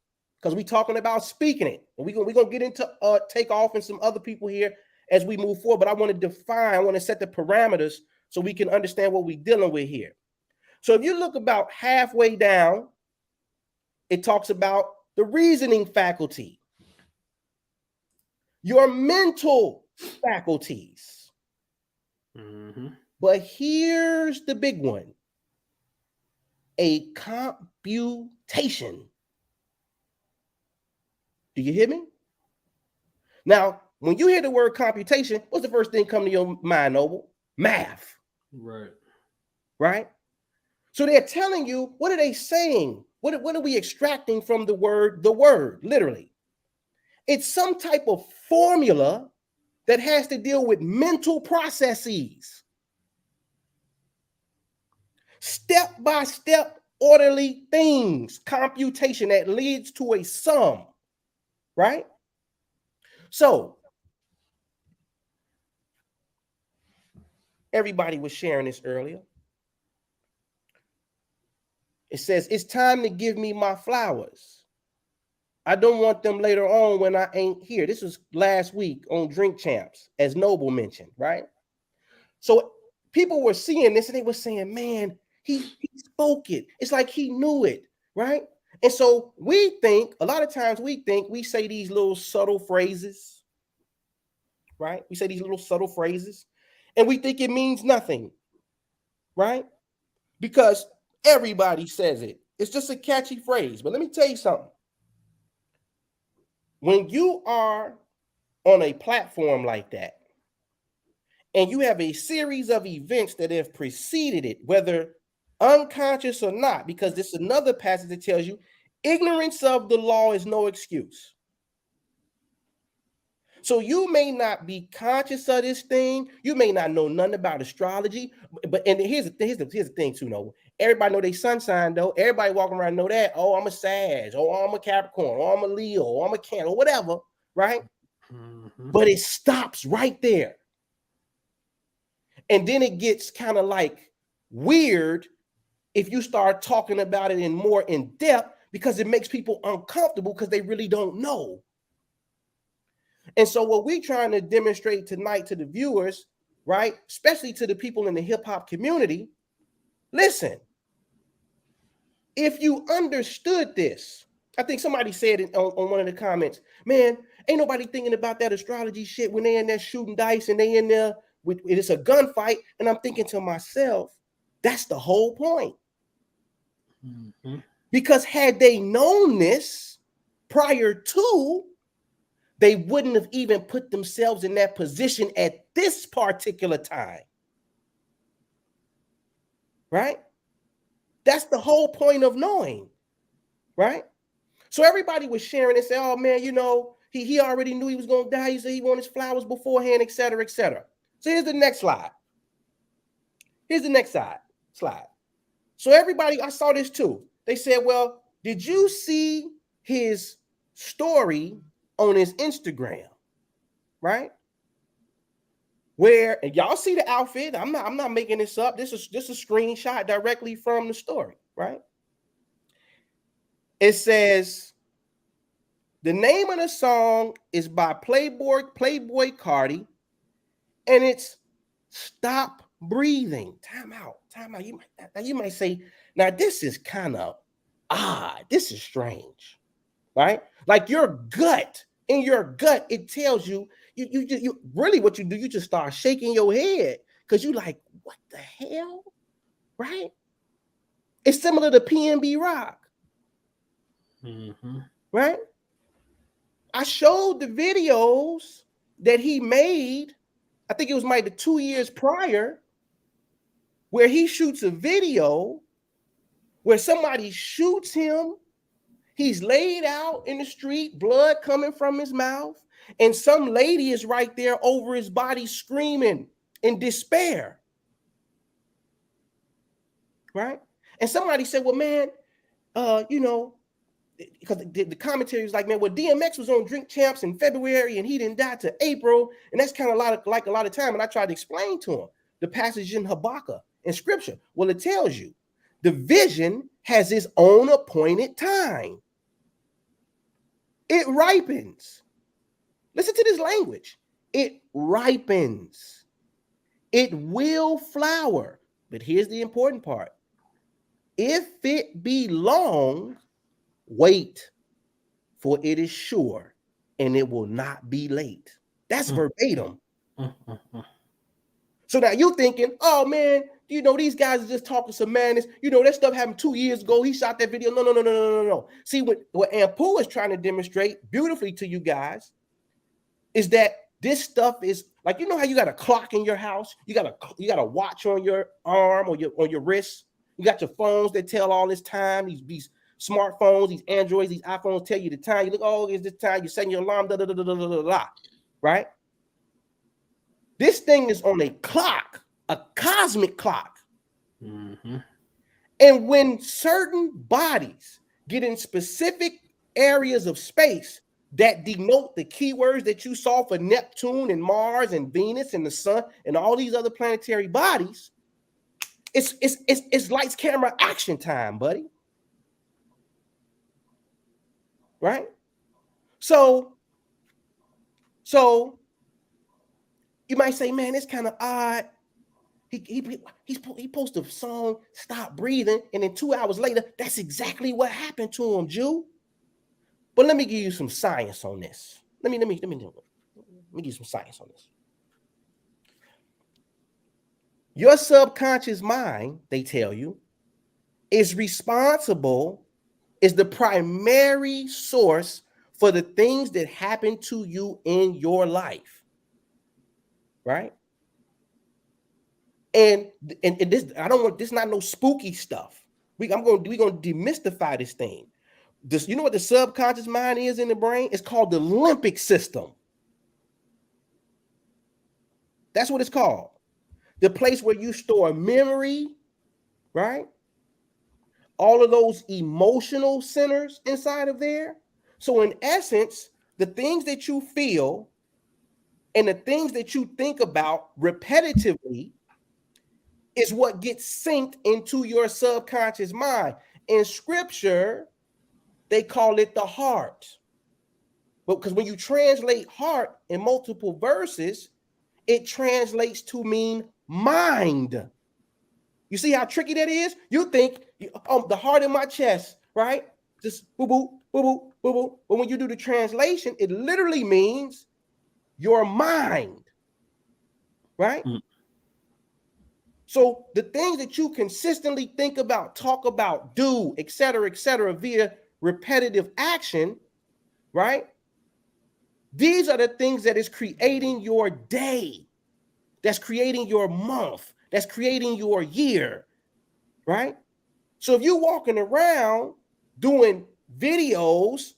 Because we're talking about speaking it. And we're going to get into Takeoff and some other people here as we move forward. But I want to set the parameters so we can understand what we're dealing with here. So if you look about halfway down, it talks about the reasoning faculty, your mental faculties. But here's the big one. A computation. Do you hear me? Now, when you hear the word computation, what's the first thing come to your mind, Noble? Math. Right. Right? So they're telling you, what are they saying? What are we extracting from the word, literally? It's some type of formula that has to deal with mental processes. Step-by-step orderly things, computation that leads to a sum, right? So everybody was sharing this earlier. It says, it's time to give me my flowers. I don't want them later on when I ain't here. This was last week on Drink Champs, as Noble mentioned, right? So people were seeing this and they were saying, man, he spoke it. It's like he knew it, right? And so we think, a lot of times we say these little subtle phrases, right? We say these little subtle phrases and we think it means nothing, right? Because everybody says it. It's just a catchy phrase. But let me tell you something. When you are on a platform like that, and you have a series of events that have preceded it, whether unconscious or not, because this is another passage that tells you ignorance of the law is no excuse. So you may not be conscious of this thing. You may not know nothing about astrology, but and here's the thing too, Noah. Everybody know they sun sign though. Everybody walking around know that. Oh, I'm a Sag. Oh, I'm a Capricorn. Oh, I'm a Leo. Oh, I'm a Cancer. Or whatever, right? But it stops right there. And then it gets kind of like weird if you start talking about it in more in depth because it makes people uncomfortable because they really don't know. And so what we're trying to demonstrate tonight to the viewers, right, especially to the people in the hip hop community, listen, if you understood this, I think somebody said it on one of the comments, man, ain't nobody thinking about that astrology shit when they in there shooting dice and they in there with it's a gunfight. And I'm thinking to myself, that's the whole point. Because had they known this prior to, they wouldn't have even put themselves in that position at this particular time. Right? That's the whole point of knowing. Right? So everybody was sharing and saying, oh man, you know, he already knew he was going to die. He said he wanted his flowers beforehand, et cetera, et cetera. So here's the next slide. Here's the next slide. So everybody, I saw this too. They said, well, did you see his story on his Instagram? Right? Where, and y'all see the outfit. I'm not making this up. This is a screenshot directly from the story, right? It says, the name of the song is by Playboy Cardi, and it's Stop Breathing. Time out. You might say, now this is kind of odd. This is strange, right? Like in your gut, it tells you, you really what you do, you just start shaking your head because you like, what the hell, right? It's similar to PNB Rock, right? I showed the videos that he made, I think it was maybe 2 years prior, where he shoots a video where somebody shoots him. He's laid out in the street, blood coming from his mouth, and some lady is right there over his body screaming in despair. Right? And somebody said, well, man, you know, because the commentary was like, man, well, DMX was on Drink Champs in February and he didn't die to April, and that's kind of like a lot of time. And I tried to explain to him the passage in Habakkuk in Scripture. Well, it tells you the vision has its own appointed time. It ripens. Listen to this language. It ripens. It will flower. But here's the important part. If it be long, wait, for it is sure, and it will not be late. That's verbatim. So now you're thinking, oh man, you know, these guys are just talking some madness. You know, that stuff happened 2 years ago. He shot that video. No. See, what Anpu is trying to demonstrate beautifully to you guys is that this stuff is like, you know how you got a clock in your house? You got a watch on your arm or on your wrist. You got your phones that tell all this time. These smartphones, these Androids, these iPhones tell you the time. You look, oh, it's this time. You're setting your alarm, right? This thing is on a clock, a cosmic clock. Mm-hmm. And when certain bodies get in specific areas of space that denote the keywords that you saw for Neptune and Mars and Venus and the sun and all these other planetary bodies, it's lights, camera, action time, buddy. Right? So you might say, man, it's kind of odd. He posted a song, Stop Breathing, and then 2 hours later, that's exactly what happened to him, Jew. But let me give you some science on this. Let me give you some science on this. Your subconscious mind, they tell you, is the primary source for the things that happen to you in your life. Right? And this, this is not no spooky stuff. We're gonna demystify this thing. You know what the subconscious mind is in the brain? It's called the limbic system. That's what it's called. The place where you store memory, right? All of those emotional centers inside of there. So in essence, the things that you feel and the things that you think about repetitively is what gets synced into your subconscious mind. In Scripture, they call it the heart. But because when you translate heart in multiple verses, it translates to mean mind. You see how tricky that is? You think, the heart in my chest, right? Just boo boo, boo boo, boo boo. But when you do the translation, it literally means your mind, right? So the things that you consistently think about, talk about, do, et cetera, via repetitive action, right? These are the things that is creating your day, that's creating your month, that's creating your year, right? So if you're walking around doing videos,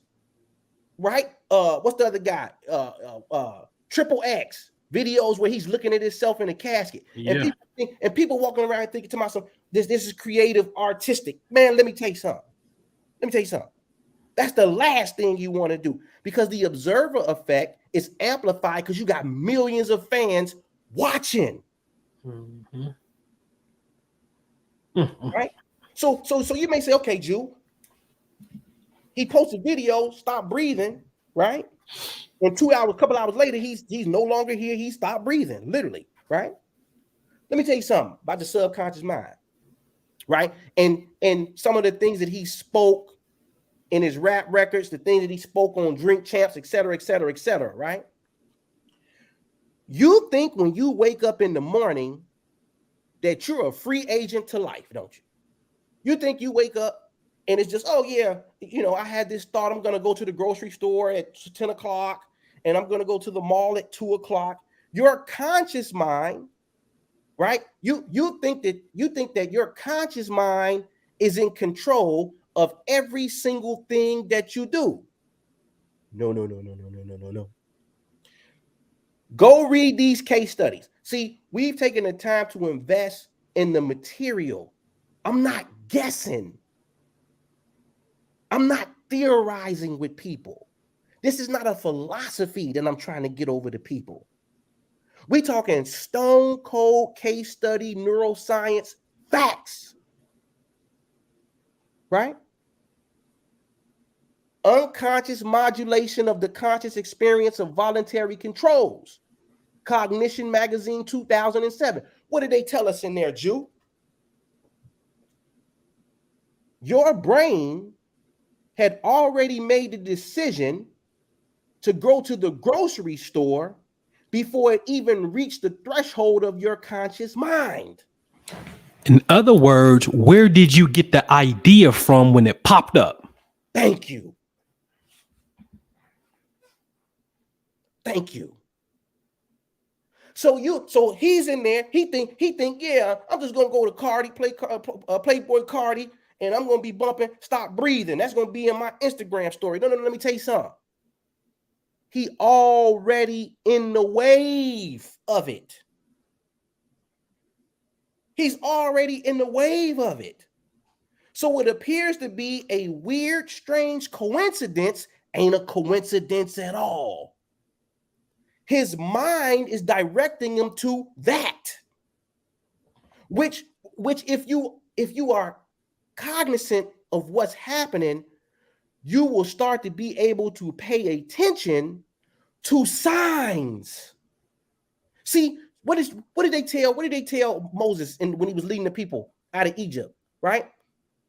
right? What's the other guy? Triple X videos where he's looking at himself in a casket. Yeah. And people walking around thinking to myself, this is creative, artistic. Man, let me tell you something. That's the last thing you want to do, because the observer effect is amplified because you got millions of fans watching. Mm-hmm. Right? So you may say, okay, Jew, he posted video, Stop Breathing, right? And a couple hours later, he's no longer here. He stopped breathing, literally, right? Let me tell you something about the subconscious mind, right? And some of the things that he spoke in his rap records, the things that he spoke on Drink Champs, et cetera, right? You think when you wake up in the morning that you're a free agent to life, don't you? You think you wake up and it's just, oh yeah, I had this thought, I'm going to go to the grocery store at 10 o'clock and I'm going to go to the mall at 2 o'clock. Your conscious mind, right? You think that your conscious mind is in control of every single thing that you do. No. Go read these case studies. See, we've taken the time to invest in the material. I'm not guessing. I'm not theorizing with people. This is not a philosophy that I'm trying to get over to people. We talking stone cold case study, neuroscience, facts, right? Unconscious modulation of the conscious experience of voluntary controls. Cognition Magazine 2007. What did they tell us in there, Jew? Your brain had already made the decision to go to the grocery store before it even reached the threshold of your conscious mind. In other words, where did you get the idea from when it popped up? Thank you. Thank you. So he's in there. He think, yeah, I'm just gonna go to Cardi, Playboy Cardi, and I'm gonna be bumping Stop Breathing. That's gonna be in my Instagram story. No, let me tell you something. He already in the wave of it. He's already in the wave of it. So it appears to be a weird, strange coincidence. Ain't a coincidence at all. His mind is directing him to that. Which if you are cognizant of what's happening, you will start to be able to pay attention to signs. See, what did they tell Moses when he was leading the people out of Egypt, right?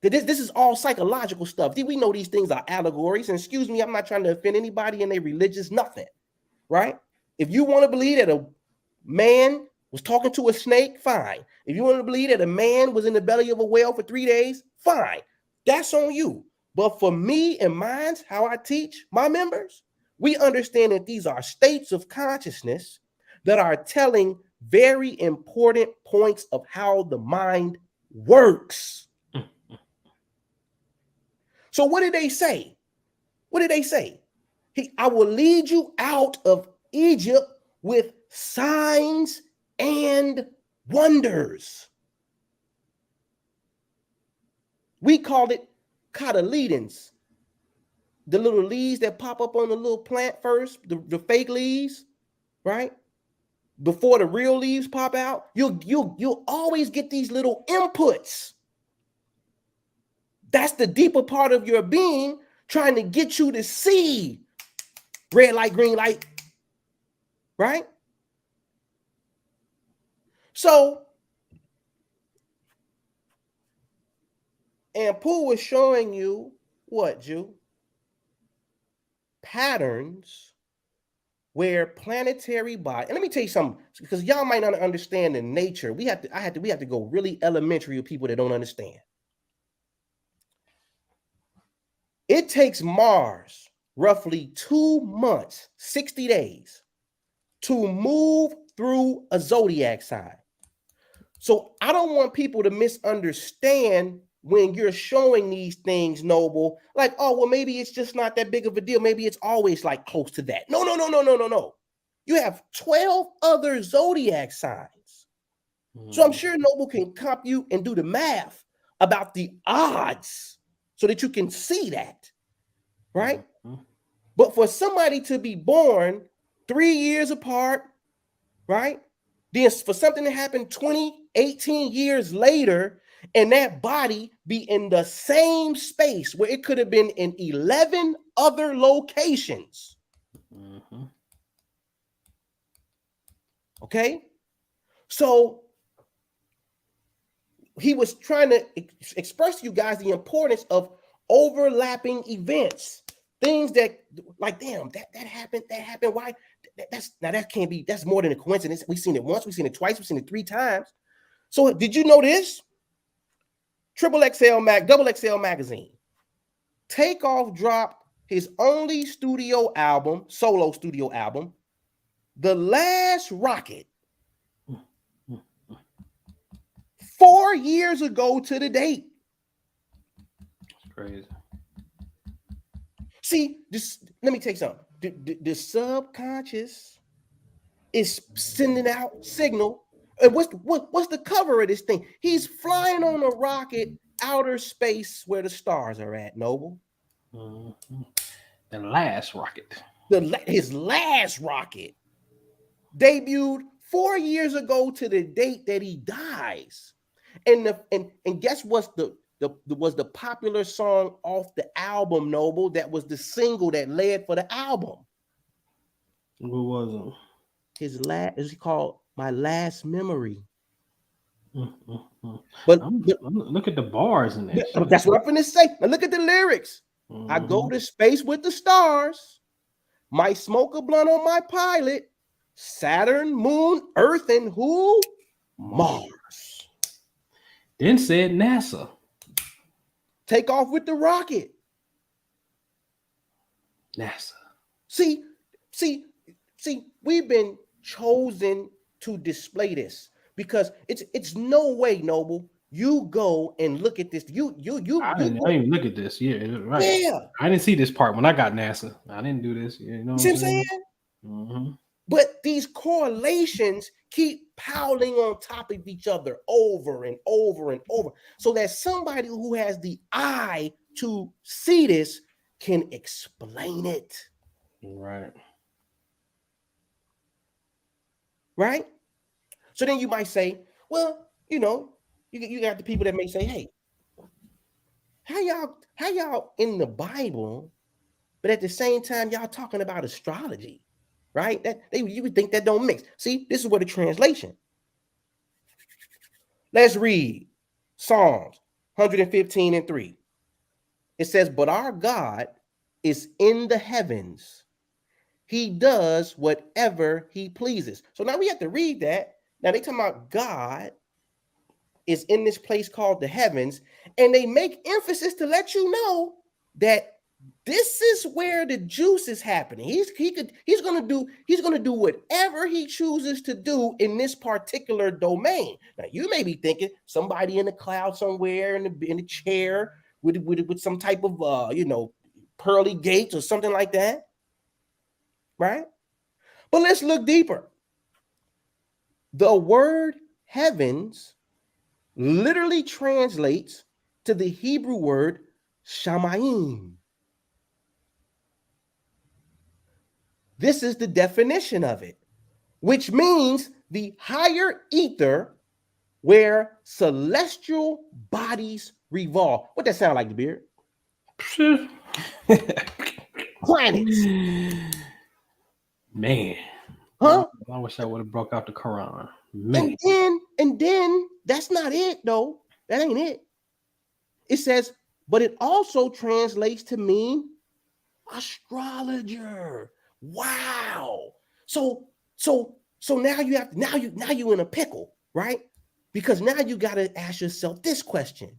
This is all psychological stuff. We know these things are allegories, and excuse me, I'm not trying to offend anybody in their religious nothing, right? If you want to believe that a man was talking to a snake, fine. If you want to believe that a man was in the belly of a whale for 3 days, fine. That's on you. But for me and mine, how I teach my members, we understand that these are states of consciousness that are telling very important points of how the mind works. So what did they say? What did they say? I will lead you out of Egypt with signs and wonders. We call it cotyledons. The little leaves that pop up on the little plant first, the fake leaves, right? Before the real leaves pop out, you'll always get these little inputs. That's the deeper part of your being trying to get you to see red light, green light, right? So Anpu was showing you what, Jew? Patterns where planetary body, and let me tell you something, because y'all might not understand the nature. We have to go really elementary with people that don't understand. It takes Mars roughly 2 months, 60 days, to move through a zodiac sign. So I don't want people to misunderstand when you're showing these things, Noble, like, oh, well, maybe it's just not that big of a deal. Maybe it's always like close to that. No. You have 12 other zodiac signs. So I'm sure Noble can compute and do the math about the odds so that you can see that, right? But for somebody to be born 3 years apart, right? Then for something to happen 18 years later, and that body be in the same space where it could have been in 11 other locations. Okay? So he was trying to express to you guys the importance of overlapping events. Things that, like, damn, that happened. Why? That can't be, that's more than a coincidence. We've seen it once, we've seen it twice, we've seen it 3 times. So did you know this? Double XL magazine. Takeoff dropped his only solo studio album, The Last Rocket, 4 years ago to the date. That's crazy. See, let me tell you something. The subconscious is sending out signal. And what's the cover of this thing? He's flying on a rocket, outer space where the stars are at, Noble. The last rocket. His last rocket debuted 4 years ago to the date that he dies. And guess what's was the popular song off the album, Noble? That was the single that led for the album. What was it? It's called My Last Memory. But look at the bars in that. That's what I'm finna say. Now look at the lyrics. I go to space with the stars. Might smoke a blunt on my pilot. Saturn, Moon, Earth, and who? Mars. Then said NASA. Take off with the rocket. NASA. See, we've been chosen to display this because it's no way, Noble. You go and look at this. I didn't even look at this. Yeah, right. Yeah. I didn't see this part when I got NASA. I didn't do this. You know what I'm saying? But these correlations keep piling on top of each other over and over and over, so that somebody who has the eye to see this can explain it. Right. Right? So then you might say, well, you got the people that may say, hey, how y'all in the Bible, but at the same time, y'all talking about astrology, right? You would think that don't mix. See, this is what the translation. Let's read Psalms 115:3. It says, but our God is in the heavens. He does whatever he pleases. So now we have to read that. Now they talking about God is in this place called the heavens, and they make emphasis to let you know that this is where the juice is happening. He's gonna do whatever he chooses to do in this particular domain. Now you may be thinking somebody in the cloud somewhere in the chair with some type of pearly gates or something like that, right? But let's look deeper. The word heavens literally translates to the Hebrew word shamayim. This is the definition of it, which means the higher ether where celestial bodies revolve. What that sound like, the beard? Planets. Man. Huh? I wish I would have broke out the Quran. Man. And then that's not it, though. That ain't it. It says, but it also translates to mean astrologer. Wow. So now you in a pickle, right? Because now you got to ask yourself this question.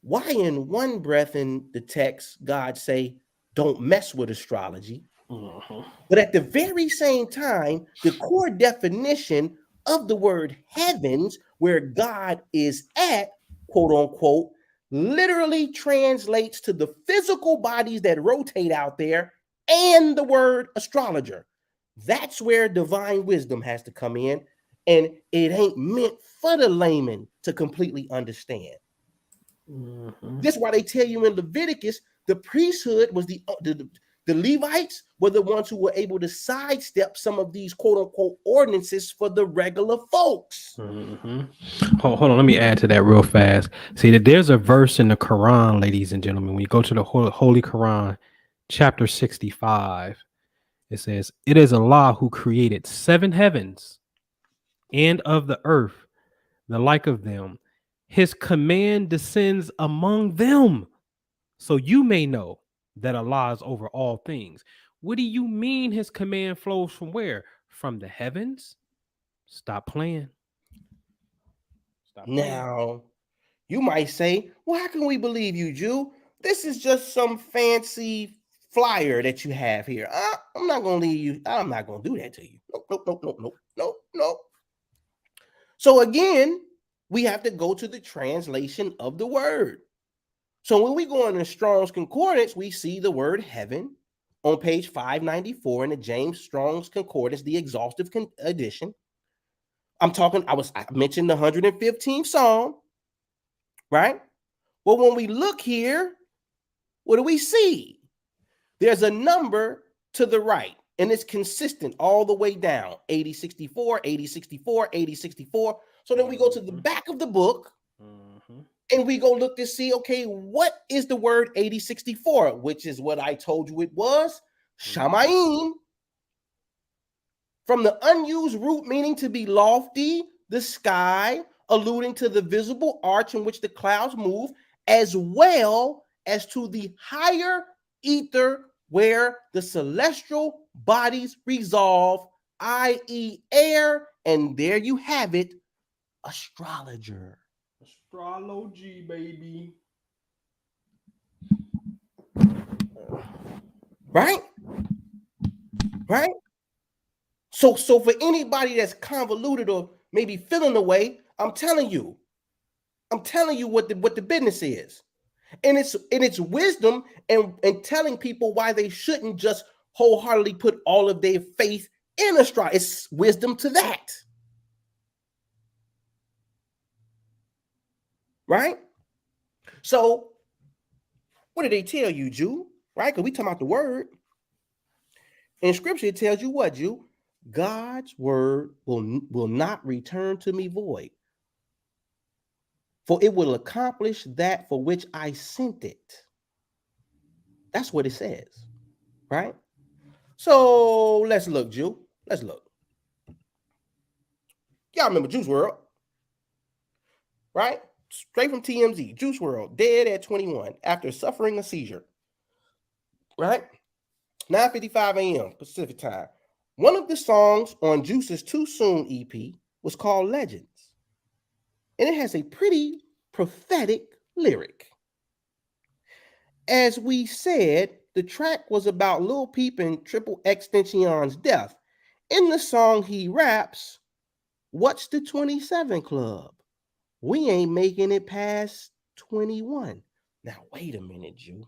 Why in one breath in the text God say don't mess with astrology? But at the very same time, the core definition of the word heavens, where God is at, quote unquote, literally translates to the physical bodies that rotate out there and the word astrologer. That's where divine wisdom has to come in, and it ain't meant for the layman to completely understand. That's why they tell you in Leviticus, the priesthood was the Levites were the ones who were able to sidestep some of these quote unquote ordinances for the regular folks. Hold on, let me add to that real fast. See that there's a verse in the Quran, ladies and gentlemen. When you go to the Holy Quran, chapter 65, it says, "It is Allah who created 7 heavens and of the earth, the like of them. His command descends among them, so you may know that Allah is over all things." What do you mean his command flows from where? From the heavens? Stop playing. Now, you might say, well, how can we believe you, Jew? This is just some fancy flyer that you have here. I'm not going to leave you. I'm not going to do that to you. Nope. So again, we have to go to the translation of the word. So when we go into Strong's Concordance, we see the word heaven on page 594 in the James Strong's Concordance, the exhaustive edition. I mentioned the 115th Psalm, right? Well, when we look here what do we see? There's a number to the right, and it's consistent all the way down. 80, 64, 80, 64, 80, 64. So then we go to the back of the book, and we go look to see, okay, what is the word 80, 64, which is what I told you it was, Shamayim, from the unused root meaning to be lofty, the sky, alluding to the visible arch in which the clouds move, as well as to the higher ether where the celestial bodies resolve, i.e. air, and there you have it, astrologer. Astrology, baby. Right? Right? So for anybody that's convoluted or maybe feeling the way, I'm telling you what the business is. And it's wisdom and telling people why they shouldn't just wholeheartedly put all of their faith in astrology. It's wisdom to that. Right? So what did they tell you, Jew? Right? Because we talking about the word. In scripture, it tells you what, Jew? God's word will not return to me void, for it will accomplish that for which I sent it. That's what it says, right? So let's look, Jew. Let's look. Y'all remember Juice WRLD, right? Straight from TMZ. Juice WRLD, dead at 21 after suffering a seizure, right? 9:55 a.m. Pacific time. One of the songs on Juice's Too Soon EP was called Legends, and it has a pretty prophetic lyric. As we said, the track was about Lil Peep and Triple Extension's death. In the song, he raps, "What's the 27 Club? We ain't making it past 21." Now, wait a minute, Jew.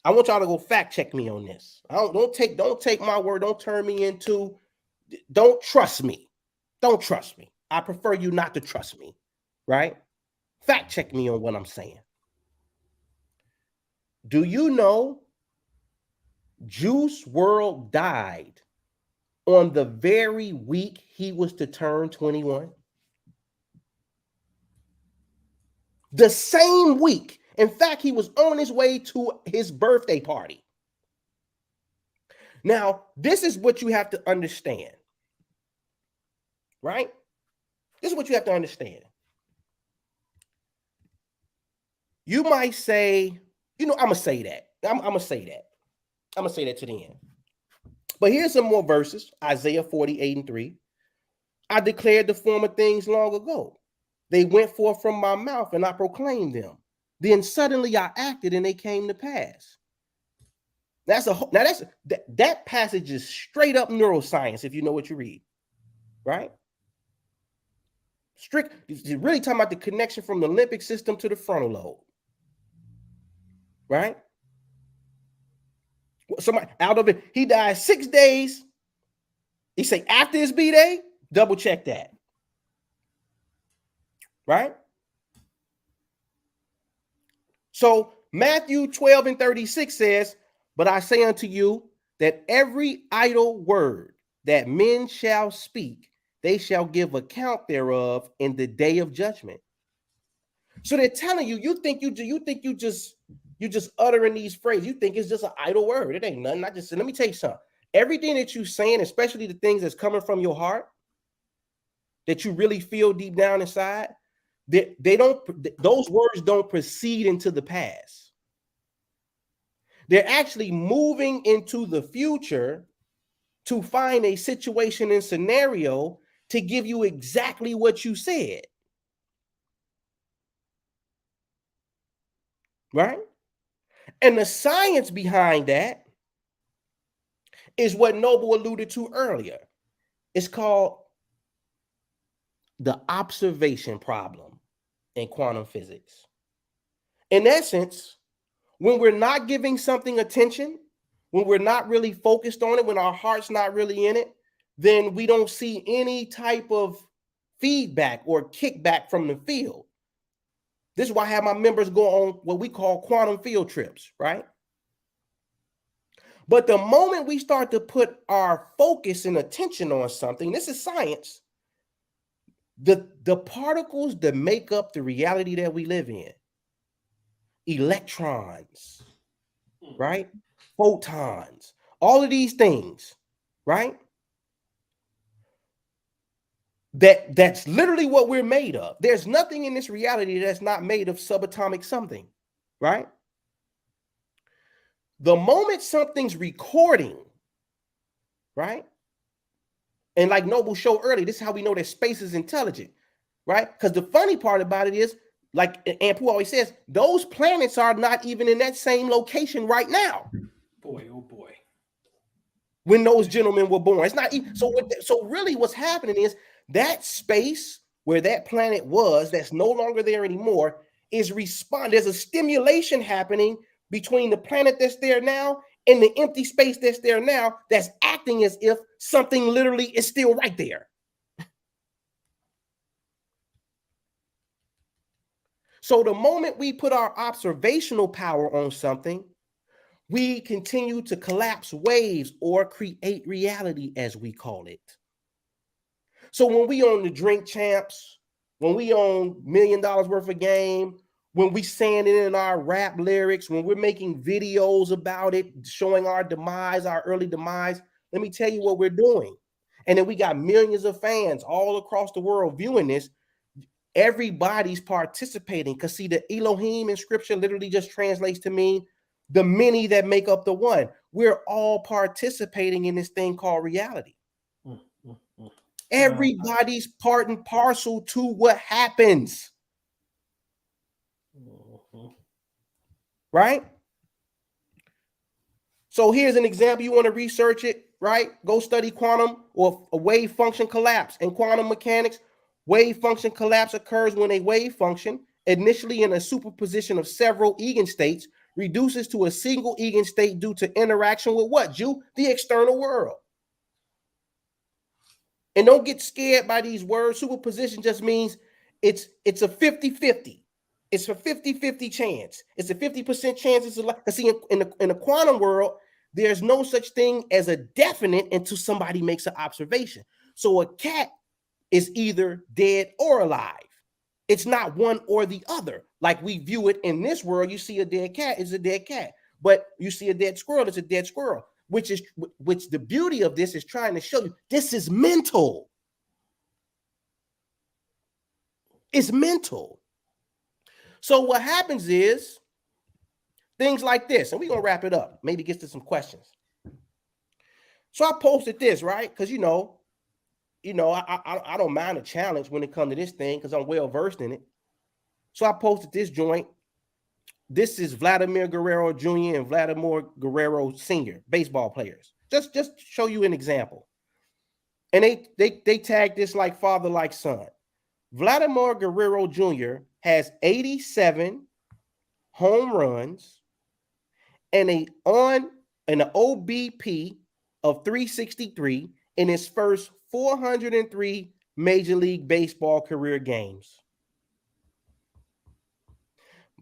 I want y'all to go fact check me on this. Don't take my word. Don't turn me into. Don't trust me. Don't trust me. I prefer you not to trust me, right? Fact check me on what I'm saying. Do you know Juice WRLD died on the very week he was to turn 21? The same week. In fact, he was on his way to his birthday party. Now, this is what you have to understand, right? This is what you have to understand. You might say, I'm going to say that. I'm going to say that. I'm going to say that to the end. But here's some more verses. Isaiah 48:3. I declared the former things long ago. They went forth from my mouth and I proclaimed them. Then suddenly I acted and they came to pass. That passage is straight up neuroscience if you know what you read, right? You're really talking about the connection from the limbic system to the frontal lobe, right? Somebody out of it, he died 6 days. He say after his B-Day, double check that, right? So Matthew 12:36 says, but I say unto you that every idle word that men shall speak, they shall give account thereof in the day of judgment. So they're telling you, you think you just uttering these phrases. You think it's just an idle word. It ain't nothing. Let me tell you something. Everything that you're saying, especially the things that's coming from your heart, that you really feel deep down inside, those words don't proceed into the past. They're actually moving into the future to find a situation and scenario to give you exactly what you said. Right? And the science behind that is what Noble alluded to earlier. It's called the observation problem in quantum physics. In essence, when we're not giving something attention, when we're not really focused on it, when our heart's not really in it, then we don't see any type of feedback or kickback from the field. This is why I have my members go on what we call quantum field trips, right? But the moment we start to put our focus and attention on something, this is science, the particles that make up the reality that we live in, electrons, right? Photons, all of these things, right? That's literally what we're made of. There's nothing in this reality that's not made of subatomic something, right? The moment something's recording, right? And like Noble showed earlier, this is how we know that space is intelligent, right? Because the funny part about it is, like Anpu always says, those planets are not even in that same location right now. Boy, oh boy. When those gentlemen were born. It's not even, so really what's happening is that space where that planet was, that's no longer there anymore, is there's a stimulation happening between the planet that's there now and the empty space that's there now, that's acting as if something literally is still right there. So the moment we put our observational power on something, we continue to collapse waves or create reality, as we call it. So when we own the Drink Champs, when we own $1 million worth of game, when we saying it in our rap lyrics, when we're making videos about it, showing our demise, our early demise, let me tell you what we're doing. And then we got millions of fans all across the world viewing this. Everybody's participating, because see, the Elohim in scripture literally just translates to mean the many that make up the one. We're all participating in this thing called reality. Everybody's part and parcel to what happens. Right? So here's an example. You want to research it, right? Go study quantum or a wave function collapse. In quantum mechanics, wave function collapse occurs when a wave function, initially in a superposition of several eigenstates, reduces to a single eigenstate due to interaction with what, Jew? The external world. And don't get scared by these words. Superposition just means it's a 50-50. It's a 50-50 chance. It's a 50% chance. It's a lot. Because see, in the quantum world, there's no such thing as a definite until somebody makes an observation. So a cat is either dead or alive. It's not one or the other. Like we view it in this world, you see a dead cat, it's a dead cat. But you see a dead squirrel, it's a dead squirrel. Which the beauty of this is trying to show you this is mental. It's mental. So what happens is things like this, and we're gonna wrap it up, maybe get to some questions. So I posted this, right? Because I don't mind a challenge when it comes to this thing, because I'm well versed in it. So I posted this joint. This is Vladimir Guerrero Jr. and Vladimir Guerrero Sr., baseball players. Just to show you an example. And they tagged this like father, like son. Vladimir Guerrero Jr. has 87 home runs and an OBP of 363 in his first 403 Major League Baseball career games.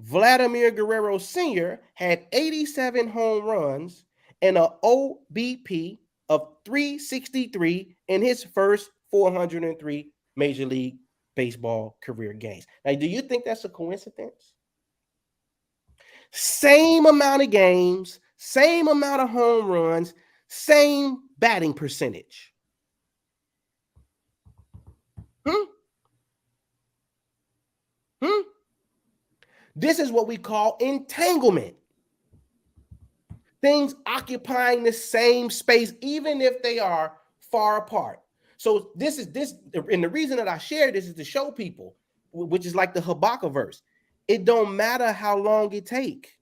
Vladimir Guerrero Sr. had 87 home runs and an OBP of 363 in his first 403 Major League Baseball career games. Now, do you think that's a coincidence? Same amount of games, same amount of home runs, same batting percentage. This is what we call entanglement. Things occupying the same space, even if they are far apart. So and the reason that I share this is to show people, which is like the Habakkuk verse. It don't matter how long it take.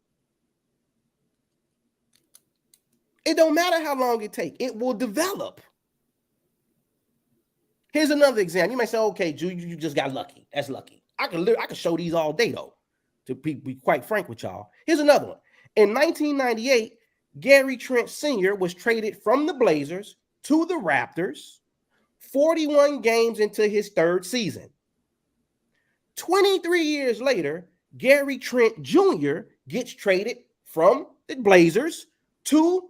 It don't matter how long it take. It will develop. Here's another example. You might say, okay, Drew, you just got lucky. That's lucky. I can show these all day, though, to be quite frank with y'all. Here's another one. In 1998, Gary Trent Sr. was traded from the Blazers to the Raptors 41 games into his third season. 23 years later, Gary Trent Jr. gets traded from the Blazers to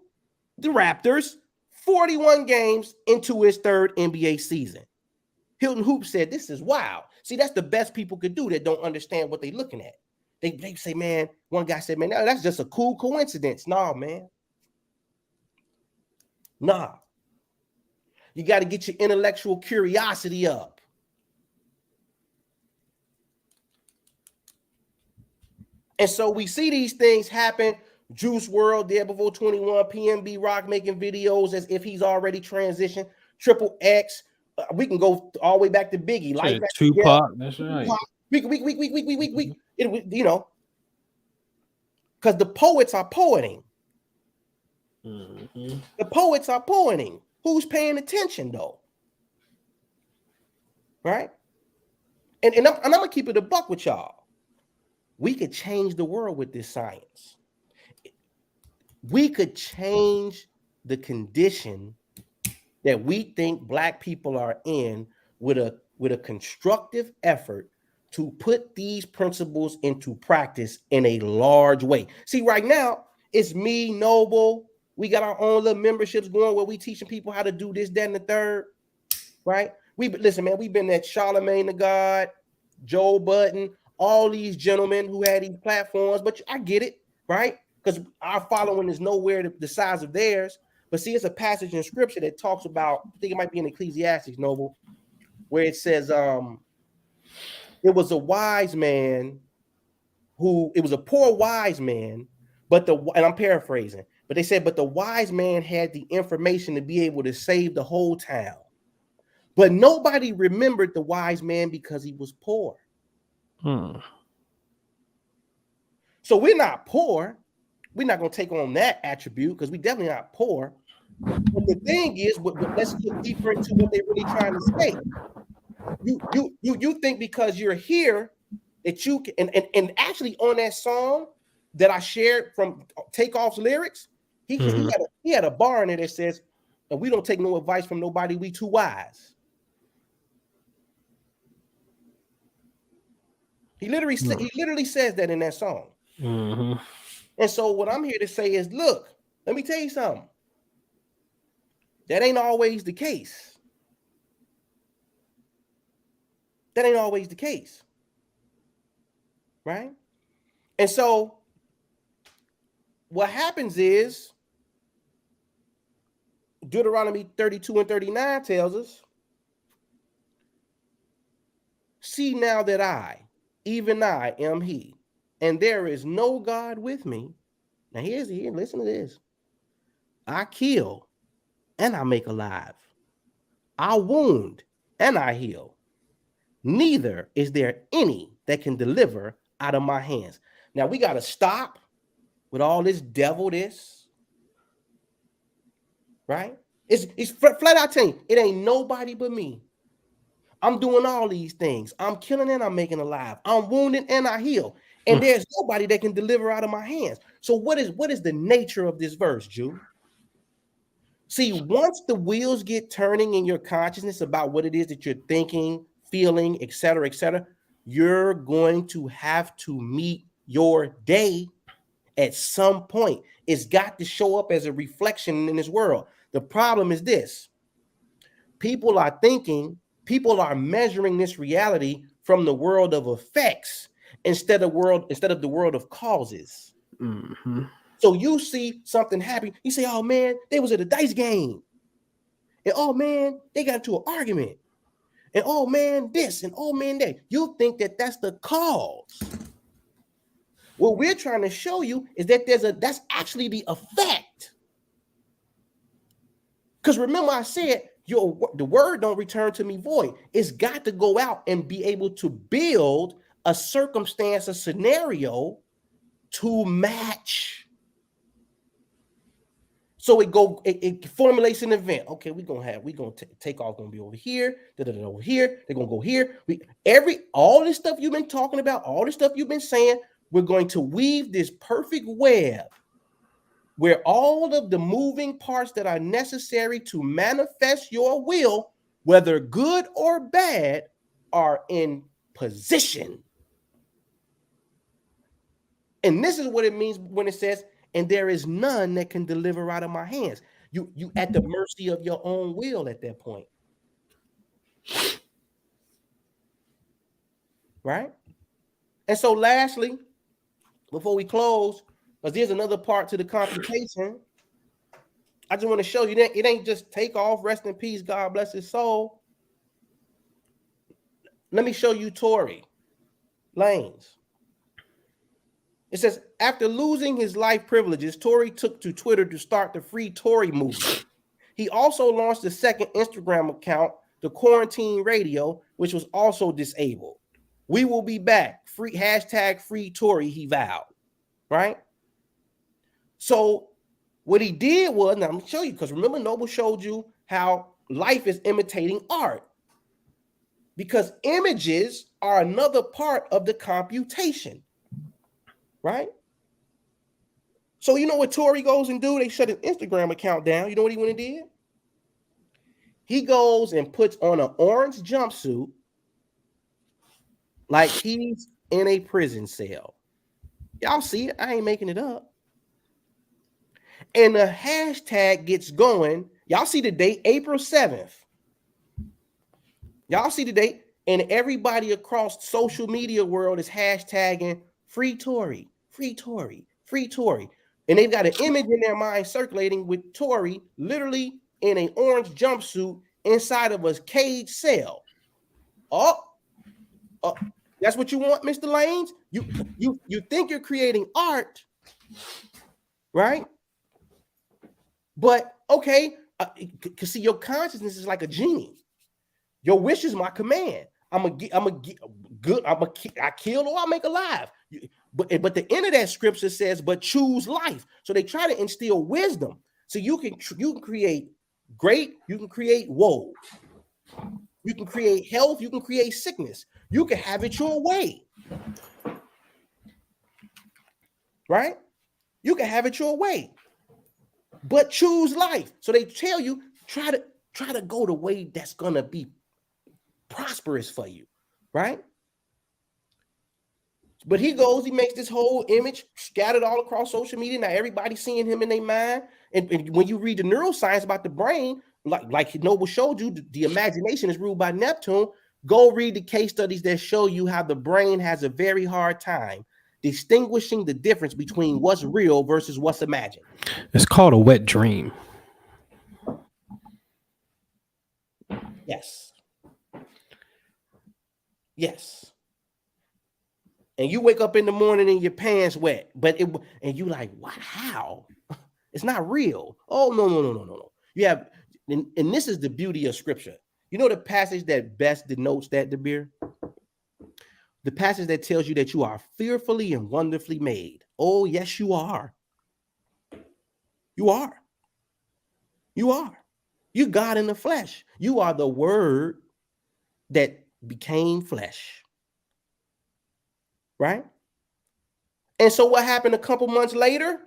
the Raptors 41 games into his third NBA season. Hilton Hoop said, this is wild. See, that's the best people could do that don't understand what they're looking at. They say, man, one guy said, man, that's just a cool coincidence. Nah, man. Nah. You got to get your intellectual curiosity up. And so we see these things happen. Juice WRLD there before 21, PNB Rock making videos as if he's already transitioned. Triple X. We can go all the way back to Biggie. Life Tupac. That's right. Tupac. You know, because the poets are poeting. Mm-hmm. The poets are poeting. Who's paying attention though? Right? And I'm gonna keep it a buck with y'all. We could change the world with this science. We could change the condition that we think Black people are in with a constructive effort to put these principles into practice in a large way. See, right now, it's me, Noble. We got our own little memberships going where we teaching people how to do this, that, and the third, right? Listen, man, we've been at Charlemagne the God, Joe Budden, all these gentlemen who had these platforms, but I get it, right? Because our following is nowhere the size of theirs. But see, it's a passage in scripture that talks about, I think it might be in Ecclesiastes, Noble, where it says, it was a wise man it was a poor wise man, and I'm paraphrasing, but they said, but the wise man had the information to be able to save the whole town. But nobody remembered the wise man because he was poor. So we're not poor. We're not going to take on that attribute because we definitely not poor. But the thing is, let's get deeper into what they're really trying to say. You think because you're here that you can, and actually on that song that I shared from Takeoff's lyrics, he had a bar in there that says, and we don't take no advice from nobody, we too wise. He literally says that in that song. Mm-hmm. And so what I'm here to say is, look, let me tell you something. That ain't always the case. That ain't always the case. Right? And so what happens is Deuteronomy 32 and 39 tells us, see now that I, even I, am he, and there is no God with me. Now listen to this. I kill and I make alive. I wound and I heal. Neither is there any that can deliver out of my hands. Now we got to stop with all this devil this. Right? It's flat out telling you, it ain't nobody but me. I'm doing all these things. I'm killing and I'm making alive. I'm wounding and I heal. And there's nobody that can deliver out of my hands. So what is the nature of this verse, Jew? See, once the wheels get turning in your consciousness about what it is that you're thinking, feeling, et cetera, you're going to have to meet your day at some point. It's got to show up as a reflection in this world. The problem is this. People are measuring this reality from the world of effects instead of the world of causes. Mm-hmm. So you see something happen, you say, oh man, they was at a dice game. And oh man, they got into an argument. And oh man, this, and oh man, that. You think that that's the cause. What we're trying to show you is that that's actually the effect. Because remember I said, the word don't return to me void. It's got to go out and be able to build a circumstance, a scenario to match. So it formulates an event. Okay, take off gonna be over here, over here, they're gonna go here. All this stuff you've been talking about, all this stuff you've been saying, we're going to weave this perfect web where all of the moving parts that are necessary to manifest your will, whether good or bad, are in position. And this is what it means when it says, and there is none that can deliver out of my hands. You at the mercy of your own will at that point. Right? And so lastly, before we close, because there's another part to the computation, I just want to show you that it ain't just Takeoff, rest in peace, God bless his soul. Let me show you Tory Lanez. It says, after losing his life privileges, Tory took to Twitter to start the Free Tory movement. He also launched a second Instagram account, the Quarantine Radio, which was also disabled. We will be back. Free hashtag Free Tory, he vowed. Right? So what he did was, now I'm gonna show you, because remember Noble showed you how life is imitating art. Because images are another part of the computation. Right? So you know what Tory goes and do? They shut his Instagram account down. You know what he went and did? He goes and puts on an orange jumpsuit like he's in a prison cell. Y'all see it? I ain't making it up. And the hashtag gets going. Y'all see the date, April 7th. Y'all see the date, and everybody across social media world is hashtagging Free Tory, Free Tory, Free Tory. And they've got an image in their mind circulating with Tory literally in an orange jumpsuit inside of a cage cell. Oh, that's what you want, Mr. Lanez? You think you're creating art, right? But okay, cause see, your consciousness is like a genie. Your wish is my command. I kill or I make alive. But the end of that scripture says, but choose life. So they try to instill wisdom. So you can create great, you can create woe. You can create health, you can create sickness. You can have it your way. Right? You can have it your way. But choose life. So they tell you, try to go the way that's gonna be prosperous for you, right? But he makes this whole image scattered all across social media. Now everybody's seeing him in their mind. And when you read the neuroscience about the brain, like Noble showed you, the imagination is ruled by Neptune. Go read the case studies that show you how the brain has a very hard time distinguishing the difference between what's real versus what's imagined. It's called a wet dream. Yes. Yes. And you wake up in the morning and your pants wet, and you like, what? How? It's not real. Oh, no. You have, and this is the beauty of scripture. You know the passage that best denotes that, DeBeer? The passage that tells you that you are fearfully and wonderfully made. Oh, yes, you are. You are. You are. You God in the flesh. You are the word that became flesh. Right? And so what happened a couple months later?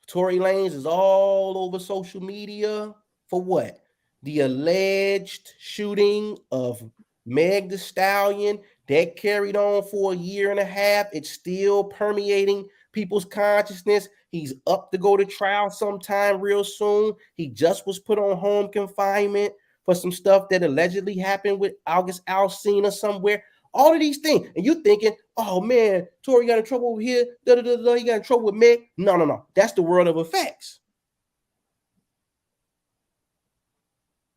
Tory Lanez is all over social media for what? The alleged shooting of Meg Thee Stallion that carried on for a year and a half. It's still permeating people's consciousness. He's up to go to trial sometime real soon. He just was put on home confinement for some stuff that allegedly happened with August Alsina somewhere. All of these things. And you thinking, oh man, Tory got in trouble over here. He got in trouble with Meg. No. That's the world of effects.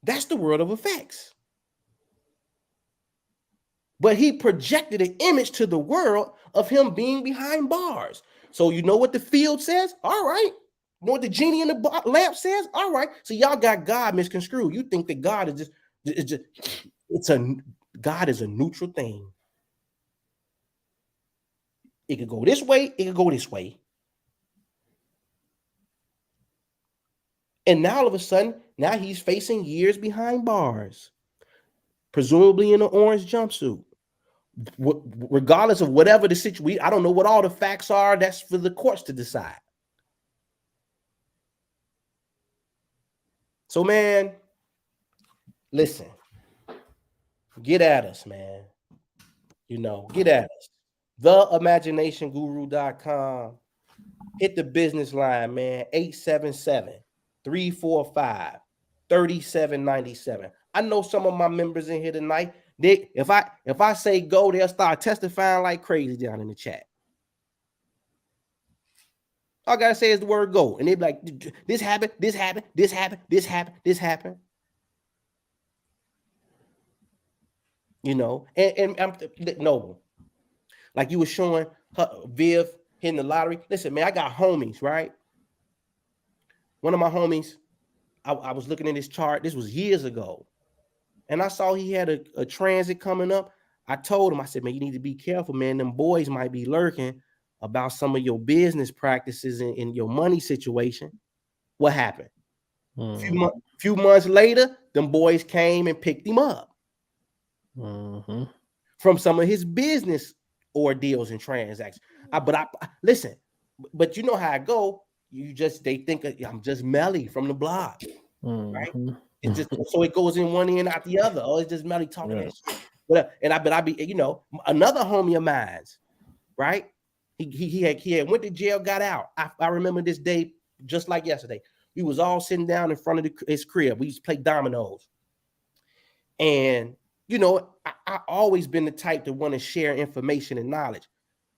That's the world of effects. But he projected an image to the world of him being behind bars. So you know what the field says? All right. You know what the genie in the lamp says? All right. So y'all got God misconstrued. You think that God is God is a neutral thing. It could go this way. It could go this way. And now all of a sudden, now he's facing years behind bars, presumably in an orange jumpsuit. Regardless of whatever the situation, I don't know what all the facts are. That's for the courts to decide. So, man, listen, get at us, man. You know, get at us. theimaginationguru.com. Hit the business line, man. 877-345-3797. I know some of my members in here tonight. If I say go, they'll start testifying like crazy down in the chat. All I gotta say is the word go, and they be like, this happened, this happened, this happened, this happened, this happened. You know, and I'm Noble, like you were showing Viv hitting the lottery. Listen, man, I got homies, right? One of my homies, I was looking at this chart. This was years ago, and I saw he had a transit coming up. I told him, I said, man, you need to be careful, man. Them boys might be lurking about some of your business practices and your money situation. What happened? Few months later, them boys came and picked him up from some of his business ordeals and transactions. Listen, but you know how I go. They think I'm just Melly from the block, right? It just so it goes in one end out the other. Oh, it's just Melly talking that shit. But I be, you know, another homie of mine's, right? He had went to jail, got out. I remember this day just like yesterday. We was all sitting down in front of his crib. We used to play dominoes, and you know, I always been the type to want to share information and knowledge.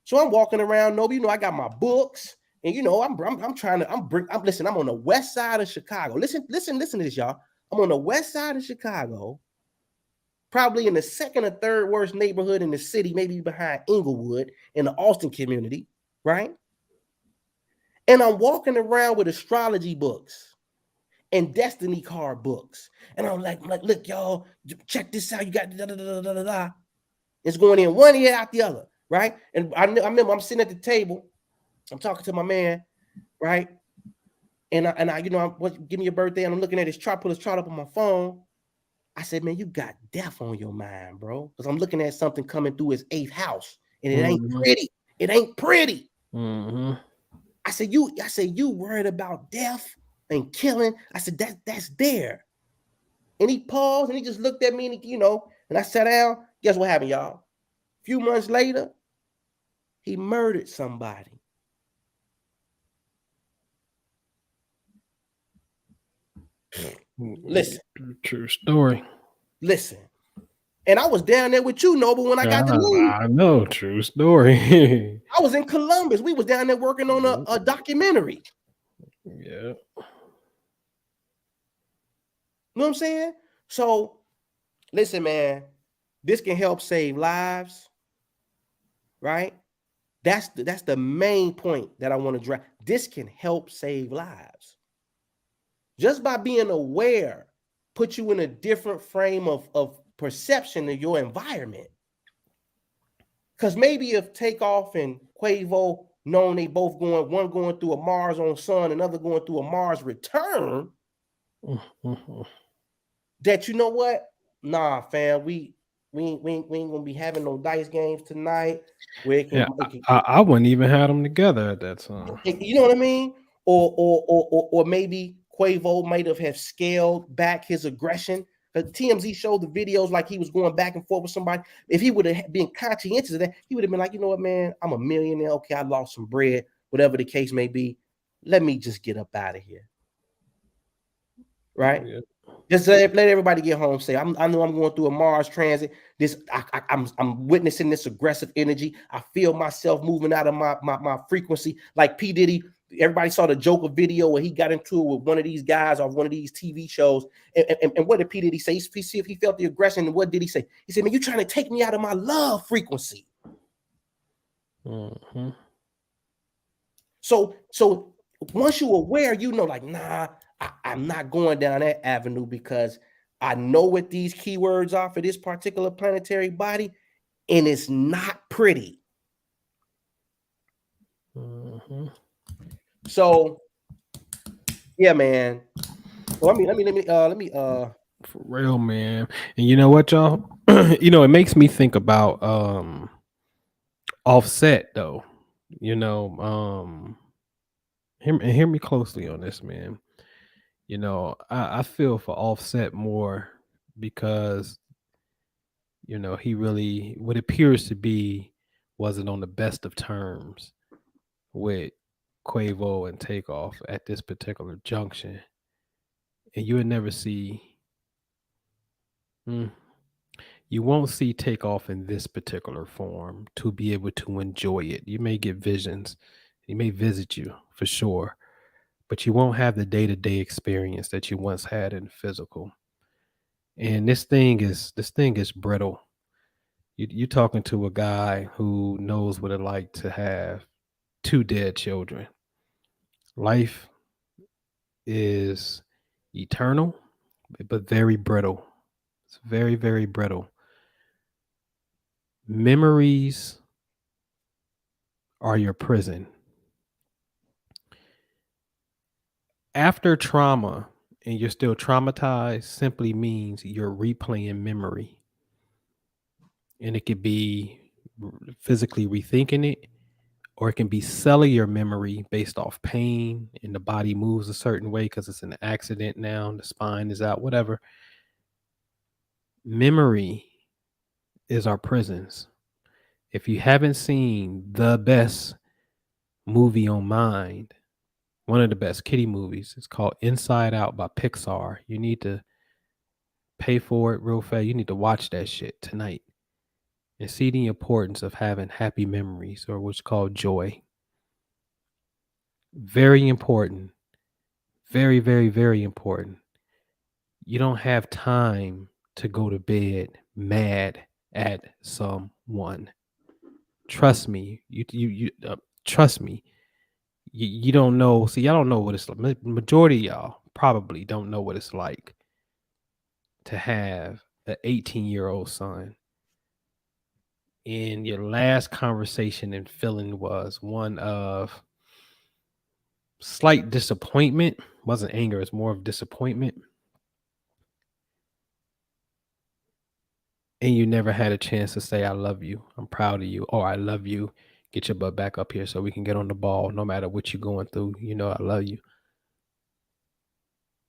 So I'm walking around, Nobi, you know, I got my books, and you know, I'm on the west side of Chicago. Listen to this, y'all. I'm on the west side of Chicago, probably in the second or third worst neighborhood in the city, maybe behind Inglewood in the Austin community, right? And I'm walking around with astrology books and destiny card books. And I'm like, look, y'all, check this out. You got da-da-da-da-da-da. It's going in one ear out the other, right? And I remember I'm sitting at the table. I'm talking to my man, right? And I you know, give me your birthday. And I'm looking at his chart, put his chart up on my phone. I said, man, you got death on your mind, bro. Because I'm looking at something coming through his 8th house. And it ain't pretty. It ain't pretty. I said, you worried about death and killing? I said, that's there. And he paused and he just looked at me and and I sat down. Guess what happened, y'all? A few months later, he murdered somebody. Listen. True story. Listen. And I was down there with you, Noble, when I got the news. I know, true story. I was in Columbus. We was down there working on a documentary. Yeah. You know what I'm saying? So, listen, man, this can help save lives, right? That's the main point that I want to drive. This can help save lives. Just by being aware, put you in a different frame of perception of your environment. Because maybe if Takeoff and Quavo known they both one going through a Mars on Sun, another going through a Mars return, that you know what? Nah, fam, we ain't gonna be having no dice games tonight. I wouldn't even have them together at that time. You know what I mean? Or maybe Quavo might have scaled back his aggression. Because TMZ showed the videos like he was going back and forth with somebody. If he would have been conscientious of that, he would have been like, you know what, man, I'm a millionaire. Okay, I lost some bread, whatever the case may be. Let me just get up out of here. Right? Yeah. Just let everybody get home. Say, I know I'm going through a Mars transit. I'm witnessing this aggressive energy. I feel myself moving out of my frequency. Like P. Diddy, everybody saw the Joker video where he got into it with one of these guys off one of these TV shows. And what did P. Diddy say? See if he felt the aggression. And what did he say? He said, man, you're trying to take me out of my love frequency. So once you're aware, you know, like, nah, I'm not going down that avenue because I know what these keywords are for this particular planetary body, and it's not pretty. So, yeah, man. Well, let me. For real, man. And you know what, y'all? You know, it makes me think about Offset, though. You know, hear me closely on this, man. You know, I feel for Offset more because, you know, he really what appears to be wasn't on the best of terms with Quavo and Takeoff at this particular junction. And you would never see, you won't see Takeoff in this particular form to be able to enjoy it. You may get visions, he may visit you for sure, but you won't have the day-to-day experience that you once had in physical. And this thing is brittle. You're talking to a guy who knows what it like to have two dead children. Life is eternal, but very brittle. It's very, very brittle. Memories are your prison. After trauma and you're still traumatized simply means you're replaying memory. And it could be physically rethinking it, or it can be cellular memory based off pain and the body moves a certain way because it's an accident now, the spine is out, whatever. Memory is our prisons. If you haven't seen the best movie on mind, one of the best kiddie movies, it's called Inside Out by Pixar. You need to pay for it real fast. You need to watch that shit tonight and see the importance of having happy memories, or what's called joy. Very important. Very, very, very important. You don't have time to go to bed mad at someone. Trust me. You trust me. You don't know. See, y'all don't know what it's like. Majority of y'all probably don't know what it's like to have an 18-year-old son. And your last conversation and feeling was one of slight disappointment. Wasn't anger, it's more of disappointment. And you never had a chance to say, I love you, I'm proud of you, or I love you. Get your butt back up here so we can get on the ball no matter what you're going through. You know, I love you.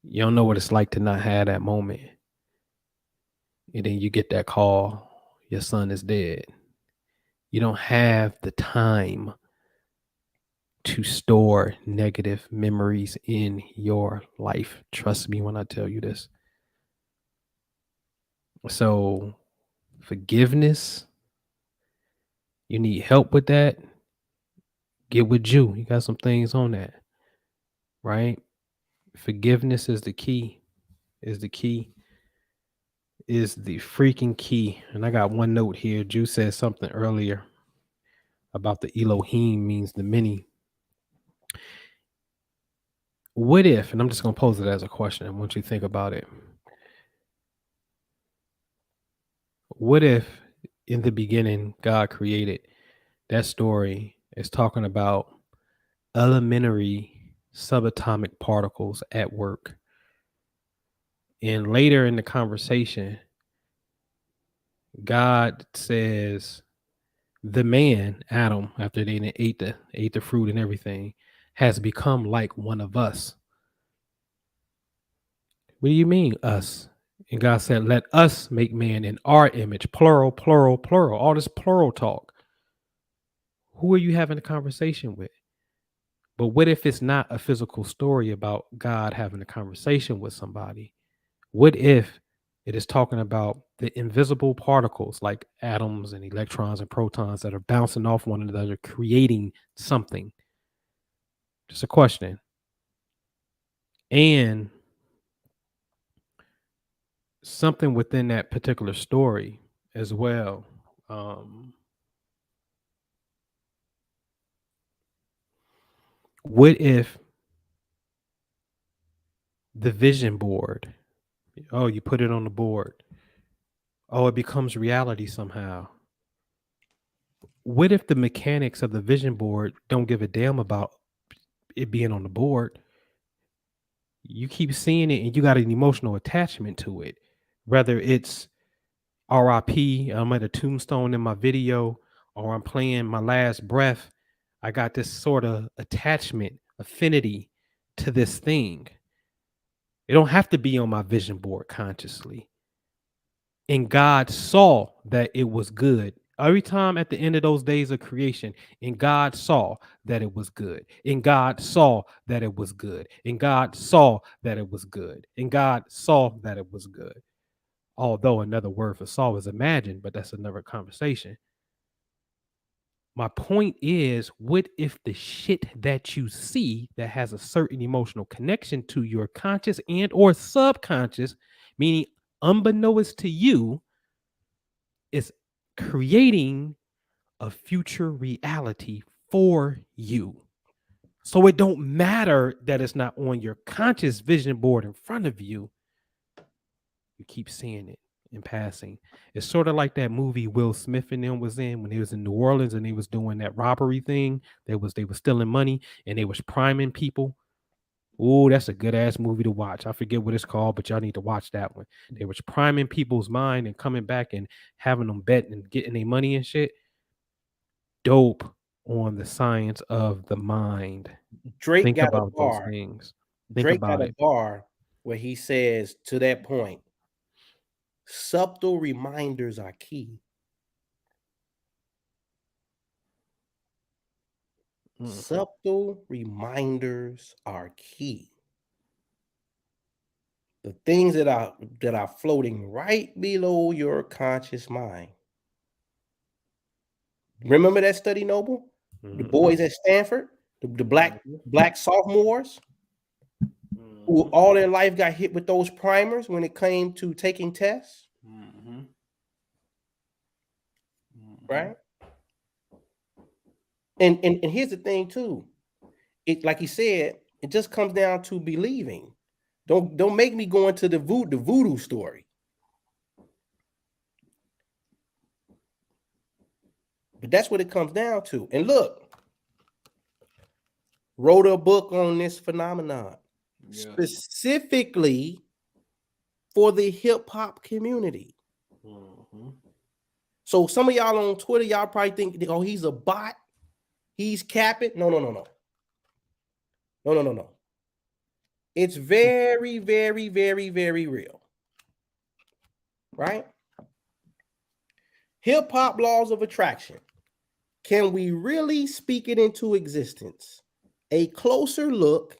You don't know what it's like to not have that moment. And then you get that call, your son is dead. You don't have the time to store negative memories in your life. Trust me when I tell you this. So, forgiveness, you need help with that. Get with you. You got some things on that, right? Forgiveness is the key. Is the key. Is the freaking key. And I got one note here. Jew said something earlier about the Elohim means the many. What if, and I'm just going to pose it as a question, I want you to think about it. What if in the beginning God created, that story is talking about elementary subatomic particles at work. And later in the conversation, God says the man, Adam, after they ate the fruit and everything, has become like one of us. What do you mean, us? And God said, let us make man in our image, plural, plural, plural, all this plural talk. Who are you having a conversation with? But what if it's not a physical story about God having a conversation with somebody? What if it is talking about the invisible particles like atoms and electrons and protons that are bouncing off one another, creating something? Just a question. And something within that particular story as well. What if the vision board, oh, you put it on the board, oh, it becomes reality somehow? What if the mechanics of the vision board don't give a damn about it being on the board? You keep seeing it and you got an emotional attachment to it, whether it's RIP, I'm at a tombstone in my video, or I'm playing my last breath. I got this sort of attachment, affinity to this thing. It don't have to be on my vision board consciously. And God saw that it was good Every time at the end of those days of creation, and God saw that it was good, and God saw that it was good, and God saw that it was good, and God saw that it was good. Although another word for saw is imagined, but that's another conversation. My point is, what if the shit that you see that has a certain emotional connection to your conscious and or subconscious, meaning unbeknownst to you, is creating a future reality for you? So it don't matter that it's not on your conscious vision board in front of you. You keep seeing it in passing. It's sort of like that movie Will Smith and them was in when he was in New Orleans and he was doing that robbery thing. They were stealing money and they was priming people. Oh, that's a good ass movie to watch. I forget what it's called, but y'all need to watch that one. They was priming people's mind and coming back and having them bet and getting their money and shit. Dope on the science of the mind. Drake Think got about a those bar. things. Think Drake about got a it. bar where he says to that point, subtle reminders are key. Subtle reminders are key. The things that are floating right below your conscious mind. Remember that study, Noble? The boys at Stanford, the black sophomores who all their life got hit with those primers when it came to taking tests. Right? And here's the thing too. It, like he said, it just comes down to believing. Don't make me go into the voodoo story. But that's what it comes down to. And look, wrote a book on this phenomenon specifically for the hip hop community. So some of y'all on Twitter, y'all probably think, oh, he's a bot. He's capping. No. It's very, very, very, very real. Right? Hip hop laws of attraction. Can we really speak it into existence? A closer look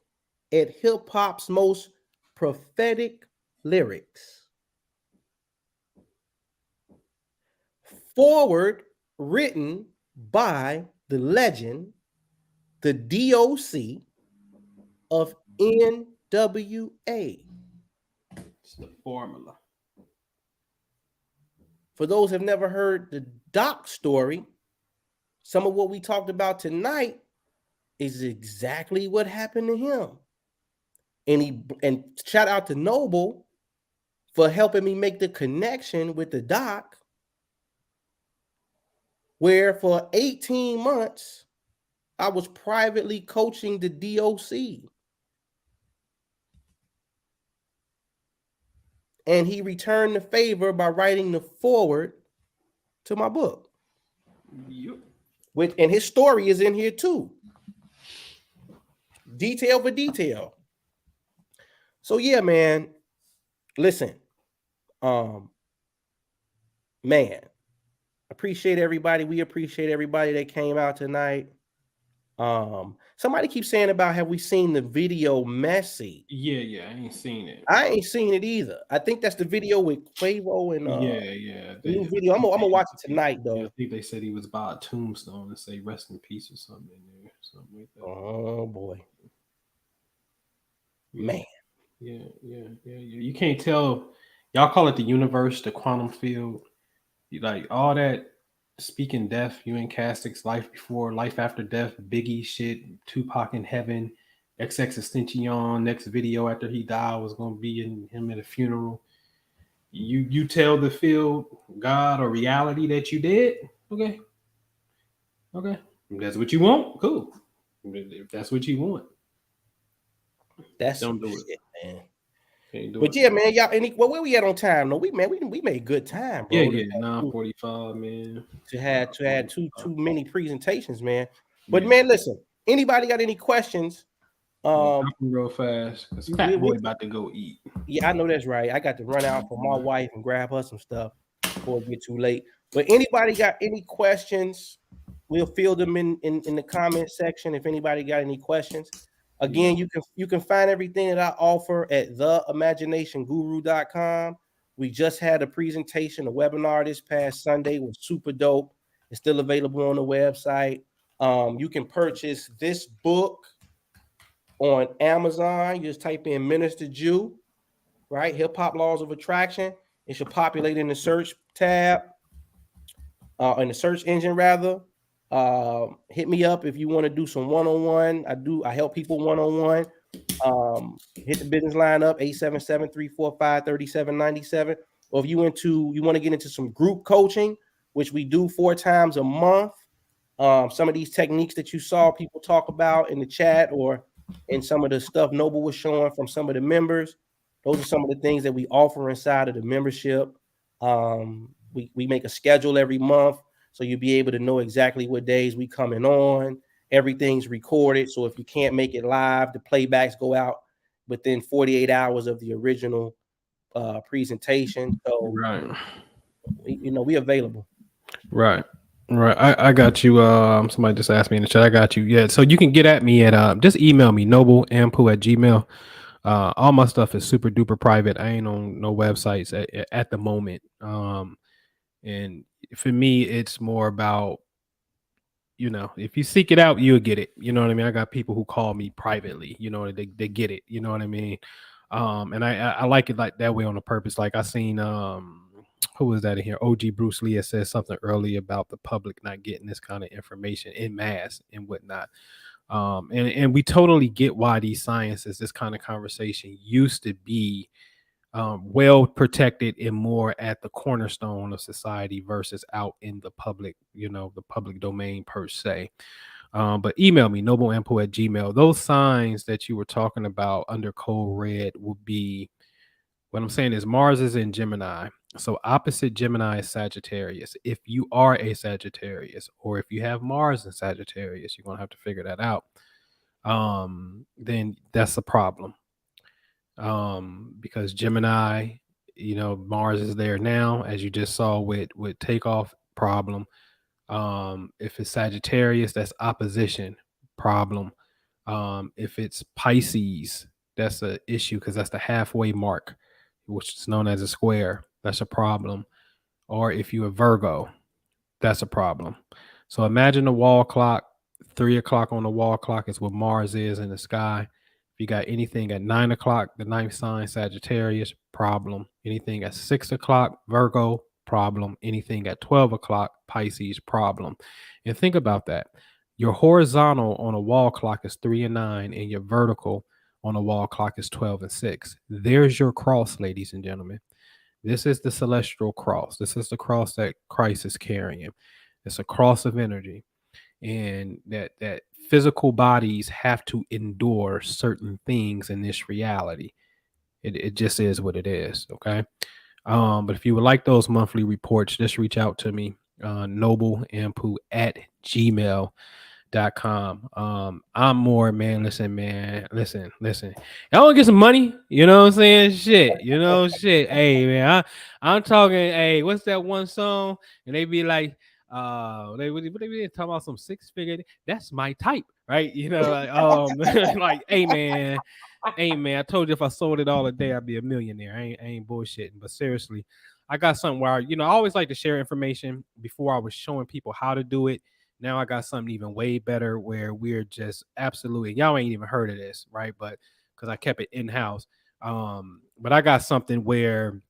at hip hop's most prophetic lyrics. Forward written by the legend, the DOC of NWA. It's the formula. For those who have never heard the Doc story, some of what we talked about tonight is exactly what happened to him. And shout out to Noble for helping me make the connection with the Doc, where for 18 months, I was privately coaching the DOC. And he returned the favor by writing the foreword to my book. Yep. And his story is in here too. Detail for detail. So yeah, man. Listen. Man. Appreciate everybody. We appreciate everybody that came out tonight. Somebody keeps saying about, have we seen the video Messy? Yeah, I ain't seen it. I ain't seen it either. I think that's the video with Quavo and yeah. New video. I'm gonna watch it tonight though. Yeah, I think they said he was by a tombstone and say rest in peace or something in there, something like that. Oh boy, man. Yeah. You can't tell. Y'all call it the universe, the quantum field. You like all that speaking death, you and Castick's life before, life after death, Biggie shit, Tupac in heaven, XXXTentacion, next video after he died was gonna be him at a funeral. You tell the field, God or reality that you did. Okay. If that's what you want, cool. If that's what you want, Don't do it, man. But yeah, man, y'all. Where we at on time? No, we made good time, bro. Yeah, 9:45, man. To have too many presentations, man. But man, listen. Anybody got any questions? Real fast, because Fat Boy about to go eat. Yeah, I know that's right. I got to run out for my wife and grab her some stuff before it get too late. But anybody got any questions? We'll field them in the comment section. If anybody got any questions, again, you can find everything that I offer at theimaginationguru.com. We just had a presentation, a webinar this past Sunday. It was super dope. It's still available on the website. You can purchase this book on Amazon. You just type in Minister Jew, right? Hip Hop Laws of Attraction. It should populate in the search tab, in the search engine rather. Hit me up if you want to do some one-on-one. I help people one-on-one. Hit the business line up 877-345-3797. Or if you want to get into some group coaching, which we do 4 times a month. Some of these techniques that you saw people talk about in the chat or in some of the stuff Noble was showing from some of the members, those are some of the things that we offer inside of the membership. We make a schedule every month, so you'll be able to know exactly what days we coming on. Everything's recorded, so if you can't make it live, the playbacks go out within 48 hours of the original presentation. So, right, we available. Right. I got you. Somebody just asked me in the chat. I got you. Yeah. So you can get at me at just email me, nobleampu@gmail. All my stuff is super duper private. I ain't on no websites at the moment. And for me, it's more about, if you seek it out, you'll get it. You know what I mean? I got people who call me privately, they get it. You know what I mean? And I like it like that way on a purpose. Like I seen, who was that in here? OG Bruce Lee said something earlier about the public not getting this kind of information in mass and whatnot. And we totally get why these sciences, this kind of conversation used to be well protected and more at the cornerstone of society versus out in the public, the public domain per se. But email me, nobleampu@gmail. Those signs that you were talking about under code red will be, what I'm saying is Mars is in Gemini. So opposite Gemini is Sagittarius. If you are a Sagittarius, or if you have Mars in Sagittarius, you're going to have to figure that out. Then that's a problem. Because Gemini, Mars is there now, as you just saw with Takeoff, problem. If it's Sagittarius, that's opposition, problem. If it's Pisces, that's an issue because that's the halfway mark, which is known as a square. That's a problem. Or if you're a Virgo, that's a problem. So imagine the wall clock. 3 o'clock on the wall clock is what Mars is in the sky. If you got anything at 9 o'clock, the 9th sign, Sagittarius, problem. Anything at 6 o'clock, Virgo, problem. Anything at 12 o'clock, Pisces, problem. And think about that. Your horizontal on a wall clock is 3 and 9, and your vertical on a wall clock is 12 and 6. There's your cross, ladies and gentlemen. This is the celestial cross. This is the cross that Christ is carrying. It's a cross of energy. And that physical bodies have to endure certain things in this reality. It just is what it is. Okay. But if you would like those monthly reports, just reach out to me, nobleampu@gmail.com. I'm more, man. Listen. Y'all want to get some money? You know what I'm saying? Shit. Hey, man, I'm talking. Hey, what's that one song? And they be like, they be talking about some 6-figure. That's my type, right? Like, hey man, I told you if I sold it all a day, I'd be a millionaire. I ain't bullshitting. But seriously, I got something where I always like to share information before I was showing people how to do it. Now I got something even way better where we're just absolutely, y'all ain't even heard of this, right? But because I kept it in-house. But I got something where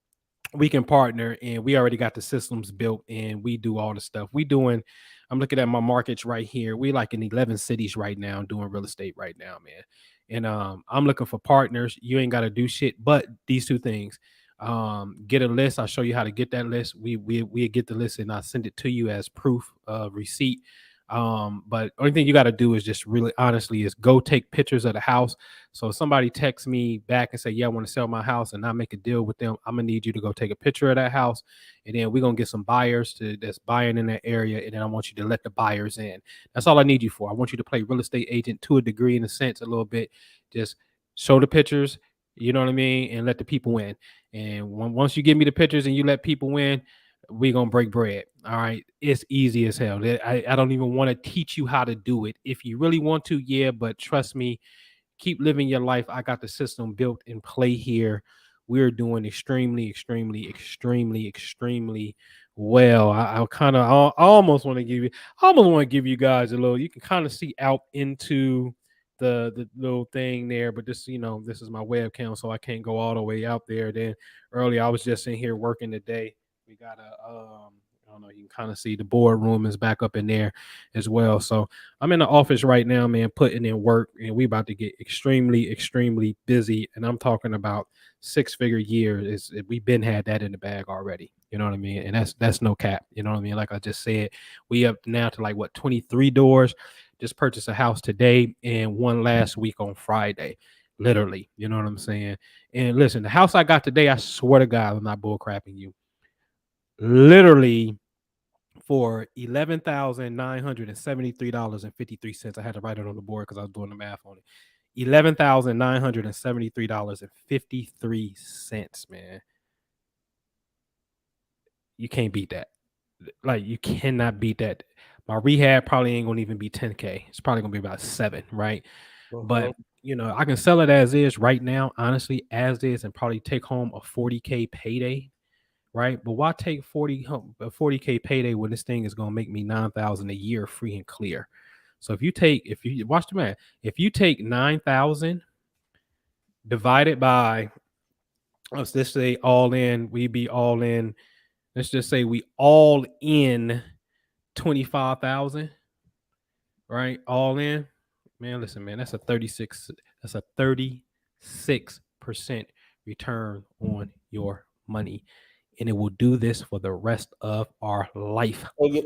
we can partner and we already got the systems built and we do all the stuff I'm looking at my markets right here. We like in 11 cities right now doing real estate right now, man. And I'm looking for partners. You ain't got to do shit but these 2 things. Get a list. I'll show you how to get that list. We get the list and I'll send it to you as proof of receipt. But only thing you got to do is just really honestly is go take pictures of the house. So if somebody texts me back and say, yeah, I want to sell my house and I make a deal with them, I'm gonna need you to go take a picture of that house. And then we're gonna get some buyers that's buying in that area. And then I want you to let the buyers in. That's all I need you for. I want you to play real estate agent to a degree, in a sense, a little bit. Just show the pictures, you know what I mean? And let the people in. And once you give me the pictures and you let people in, we gonna break bread. All right, it's easy as hell. I don't even want to teach you how to do it. If you really want to, yeah, but trust me, keep living your life. I got the system built in play here. We're doing extremely, extremely, extremely, extremely well. I kind of, I almost want to give you, I almost want to give you guys a little. You can kind of see out into the little thing there, but this, this is my webcam, so I can't go all the way out there. Then earlier, I was just in here working today. We got I don't know, you can kind of see the boardroom is back up in there as well. So I'm in the office right now, man, putting in work, and we about to get extremely, extremely busy. And I'm talking about 6-figure years. We've been had that in the bag already. You know what I mean? And that's no cap. You know what I mean? Like I just said, we up now to like 23 doors. Just purchased a house today and one last week on Friday. Literally, you know what I'm saying? And listen, the house I got today, I swear to God, I'm not bullcrapping you. Literally for $11,973.53. I had to write it on the board because I was doing the math on it. $11,973.53, man. You can't beat that. Like, you cannot beat that. My rehab probably ain't gonna even be 10K. It's probably gonna be about 7, right? But I can sell it as is right now, honestly, as is, and probably take home a 40K payday. Right, but why take 40K payday when this thing is gonna make me $9,000 a year free and clear? So if you watch the math, if you take 9,000 divided by, let's just say all in, we be all in. Let's just say we all in 25,000, right? All in, man. Listen, man, that's a 36% return on your money. And it will do this for the rest of our life. And you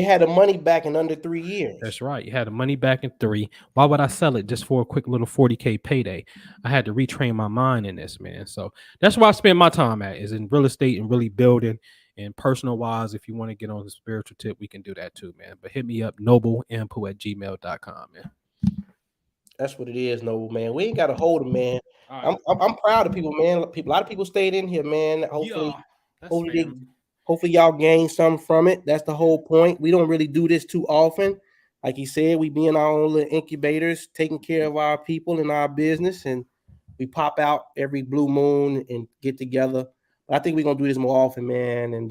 had the money back in under 3 years. That's right. You had the money back in 3. Why would I sell it just for a quick little 40K payday? I had to retrain my mind in this, man. So that's where I spend my time at, is in real estate and really building. And personal wise, if you want to get on the spiritual tip, we can do that too, man. But hit me up, nobleampu@gmail.com, man. That's what it is, Noble, man. We ain't got to hold them, man. Right. I'm proud of people, man. A lot of people stayed in here, man. Hopefully y'all gain something from it. That's the whole point. We don't really do this too often. Like he said, we be in our own little incubators, taking care of our people and our business, and we pop out every blue moon and get together. But I think we're gonna do this more often, man. And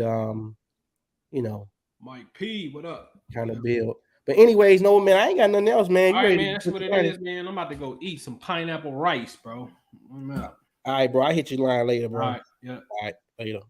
Mike P, what up? Kind of build. But anyways, no, man, I ain't got nothing else, man. All right, man, that's what it is, man. I'm about to go eat some pineapple rice, bro. I'm out. All right, bro. I hit your line later, bro. All right, yeah. All right, later.